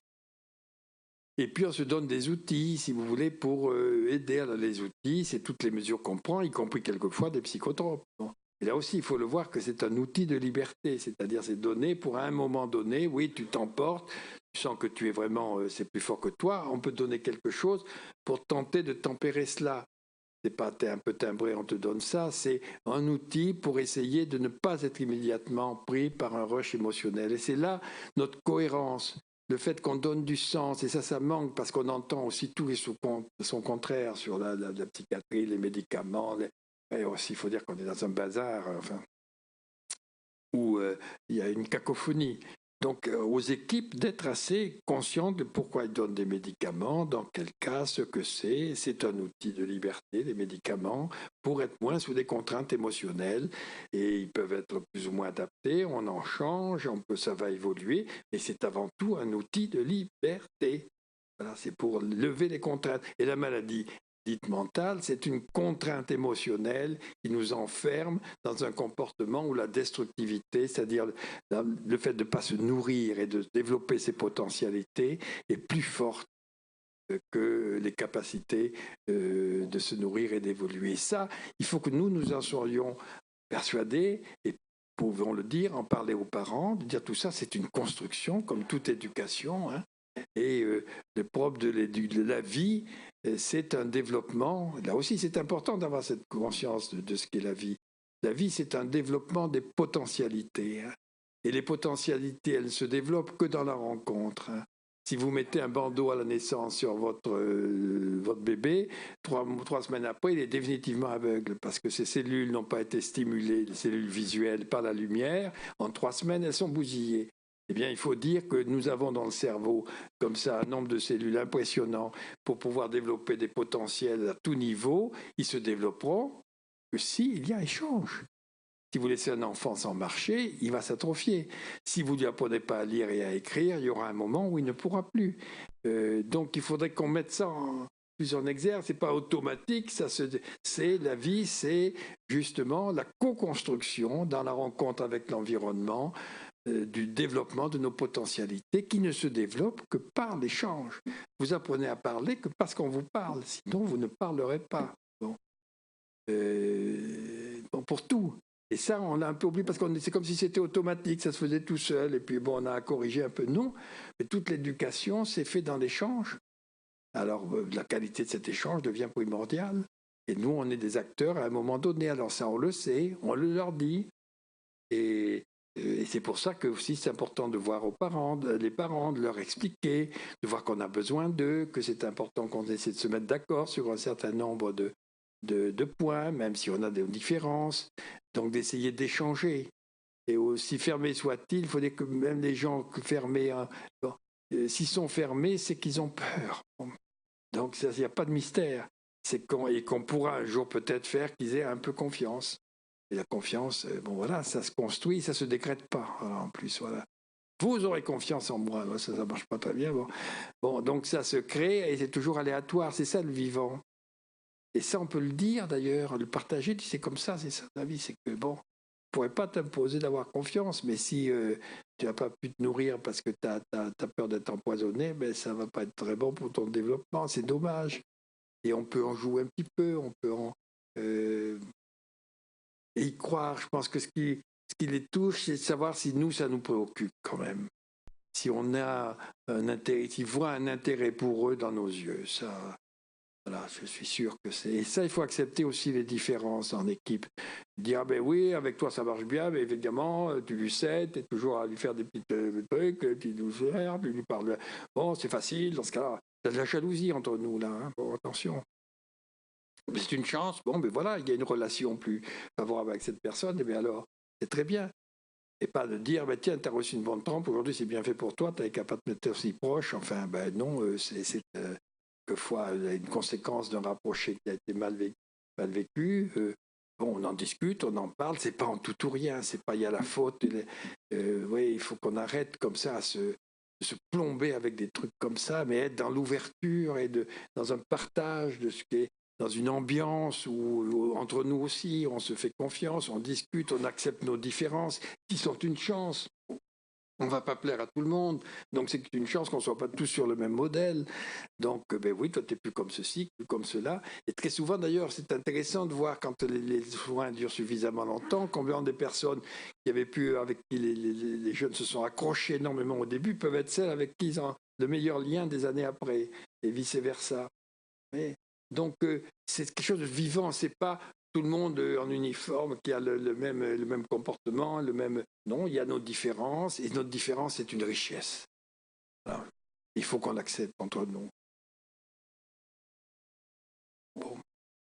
Et puis on se donne des outils, si vous voulez, pour aider. Alors, les outils, c'est toutes les mesures qu'on prend, y compris quelquefois des psychotropes. Bon. Et là aussi, il faut le voir que c'est un outil de liberté, c'est-à-dire c'est donné pour à un moment donné, oui, tu t'emportes, tu sens que tu es vraiment, c'est plus fort que toi, on peut donner quelque chose pour tenter de tempérer cela. C'est pas t'es un peu timbré, on te donne ça, c'est un outil pour essayer de ne pas être immédiatement pris par un rush émotionnel. Et c'est là notre cohérence. Le fait qu'on donne du sens, et ça manque parce qu'on entend aussi tout et son contraire sur la psychiatrie, les médicaments. Et aussi, il faut dire qu'on est dans un bazar, où il y a une cacophonie. Donc, aux équipes d'être assez conscientes de pourquoi ils donnent des médicaments, dans quel cas, ce que c'est. C'est un outil de liberté, les médicaments, pour être moins sous des contraintes émotionnelles. Et ils peuvent être plus ou moins adaptés, on en change, ça va évoluer, mais c'est avant tout un outil de liberté. Voilà, c'est pour lever les contraintes. Et la maladie dite mentale, c'est une contrainte émotionnelle qui nous enferme dans un comportement où la destructivité, c'est-à-dire le fait de ne pas se nourrir et de développer ses potentialités, est plus forte que les capacités de se nourrir et d'évoluer. Ça, il faut que nous en soyons persuadés et pouvons le dire, en parler aux parents, de dire tout ça, c'est une construction, comme toute éducation, hein. Et le propre de la vie, c'est un développement. Là aussi, c'est important d'avoir cette conscience de ce qu'est la vie. La vie, c'est un développement des potentialités. Hein. Et les potentialités, elles ne se développent que dans la rencontre. Hein. Si vous mettez un bandeau à la naissance sur votre bébé, 3 semaines après, il est définitivement aveugle parce que ses cellules n'ont pas été stimulées, les cellules visuelles, par la lumière. En 3 semaines, elles sont bousillées. Eh bien, il faut dire que nous avons dans le cerveau, comme ça, un nombre de cellules impressionnant pour pouvoir développer des potentiels à tout niveau. Ils se développeront que s'il y a échange. Si vous laissez un enfant sans marcher, il va s'atrophier. Si vous ne lui apprenez pas à lire et à écrire, il y aura un moment où il ne pourra plus. Donc, il faudrait qu'on mette ça plus en exergue. C'est pas automatique. C'est la vie, c'est justement la co-construction dans la rencontre avec l'environnement, du développement de nos potentialités qui ne se développent que par l'échange. Vous apprenez à parler que parce qu'on vous parle, sinon vous ne parlerez pas. Bon. Pour tout. Et ça, on l'a un peu oublié parce que c'est comme si c'était automatique, ça se faisait tout seul, et puis bon, on a corrigé un peu. Non, mais toute l'éducation s'est faite dans l'échange. Alors, la qualité de cet échange devient primordiale. Et nous, on est des acteurs à un moment donné. Alors ça, on le sait, on le leur dit. Et c'est pour ça que aussi c'est important de voir les parents, de leur expliquer, de voir qu'on a besoin d'eux, que c'est important qu'on essaie de se mettre d'accord sur un certain nombre de points, même si on a des différences. Donc d'essayer d'échanger. Et aussi fermés soient-ils, il faudrait que même les gens fermés, s'ils sont fermés, c'est qu'ils ont peur. Donc il n'y a pas de mystère. Et qu'on pourra un jour peut-être faire qu'ils aient un peu confiance. Et la confiance, bon voilà, ça se construit, ça se décrète pas. Alors, en plus, voilà. Vous aurez confiance en moi, ça marche pas très bien. Bon, donc ça se crée et c'est toujours aléatoire. C'est ça le vivant. Et ça, on peut le dire d'ailleurs, le partager. C'est comme ça, c'est ça la vie. C'est que bon, on pourrait pas t'imposer d'avoir confiance, mais si tu n'as pas pu te nourrir parce que tu as peur d'être empoisonné, ben ça va pas être très bon pour ton développement. C'est dommage. Et on peut en jouer un petit peu, on peut en et y croire. Je pense que ce qui les touche, c'est de savoir si nous, ça nous préoccupe quand même. Si on a un intérêt, s'ils voient un intérêt pour eux dans nos yeux, ça, Voilà, je suis sûr que c'est... Et ça, il faut accepter aussi les différences en équipe. Dire, ben oui, avec toi, ça marche bien, mais évidemment, tu lui sais, tu es toujours à lui faire des petits trucs, tu lui sers, tu lui parles. Bon, c'est facile, dans ce cas-là. Il y a de la jalousie entre nous, là. Hein. Bon, attention. Mais c'est une chance. Bon, ben voilà, il y a une relation plus favorable avec cette personne, et bien alors, c'est très bien. Et pas de dire, ben tiens, tu as reçu une bonne trempe, aujourd'hui c'est bien fait pour toi, tu n'avais qu'à pas te mettre aussi proche. Enfin, ben non, c'est quelquefois une conséquence d'un rapproché qui a été mal vécu. Bon, on en discute, on en parle, c'est pas en tout ou rien, c'est pas il y a la faute. Oui, il faut qu'on arrête comme ça à se plomber avec des trucs comme ça, mais être dans l'ouverture et dans un partage de ce qui est dans une ambiance où entre nous aussi, on se fait confiance, on discute, on accepte nos différences, qui sont une chance. On ne va pas plaire à tout le monde, donc c'est une chance qu'on ne soit pas tous sur le même modèle. Donc, ben oui, toi, tu n'es plus comme ceci, plus comme cela. Et très souvent, d'ailleurs, c'est intéressant de voir quand les soins durent suffisamment longtemps, combien des personnes qui avaient pu, avec qui les jeunes se sont accrochés énormément au début, peuvent être celles avec qui ils ont le meilleur lien des années après, et vice-versa. Mais, donc, c'est quelque chose de vivant, c'est pas tout le monde en uniforme qui a le même comportement, le même... Non, il y a nos différences, et notre différence est une richesse. Alors, il faut qu'on l'accepte entre nous. Bon.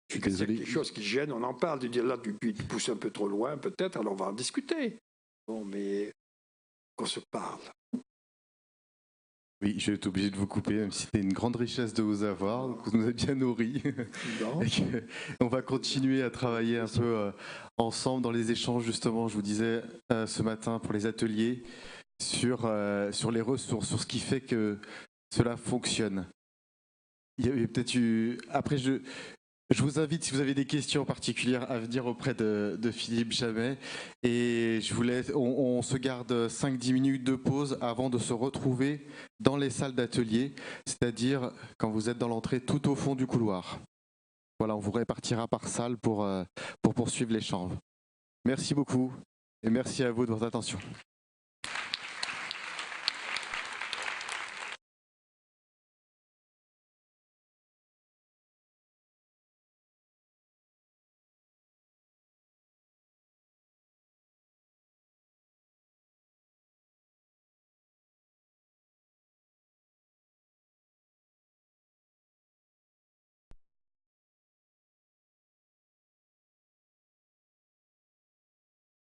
C'est quelque chose qui gêne, on en parle, de dire là, tu pousses un peu trop loin, peut-être, alors on va en discuter. Bon, mais qu'on se parle. Oui, je vais être obligé de vous couper, même si c'était une grande richesse de vous avoir, vous nous avez bien nourris. On va continuer à travailler un peu ensemble dans les échanges, justement, je vous disais ce matin pour les ateliers, sur les ressources, sur ce qui fait que cela fonctionne. Il y avait peut-être eu... Après, je vous invite, si vous avez des questions particulières, à venir auprès de Philippe Jamet. Et je vous laisse, on se garde 5-10 minutes de pause avant de se retrouver dans les salles d'atelier, c'est-à-dire quand vous êtes dans l'entrée tout au fond du couloir. Voilà, on vous répartira par salle pour poursuivre l'échange. Merci beaucoup et merci à vous de votre attention.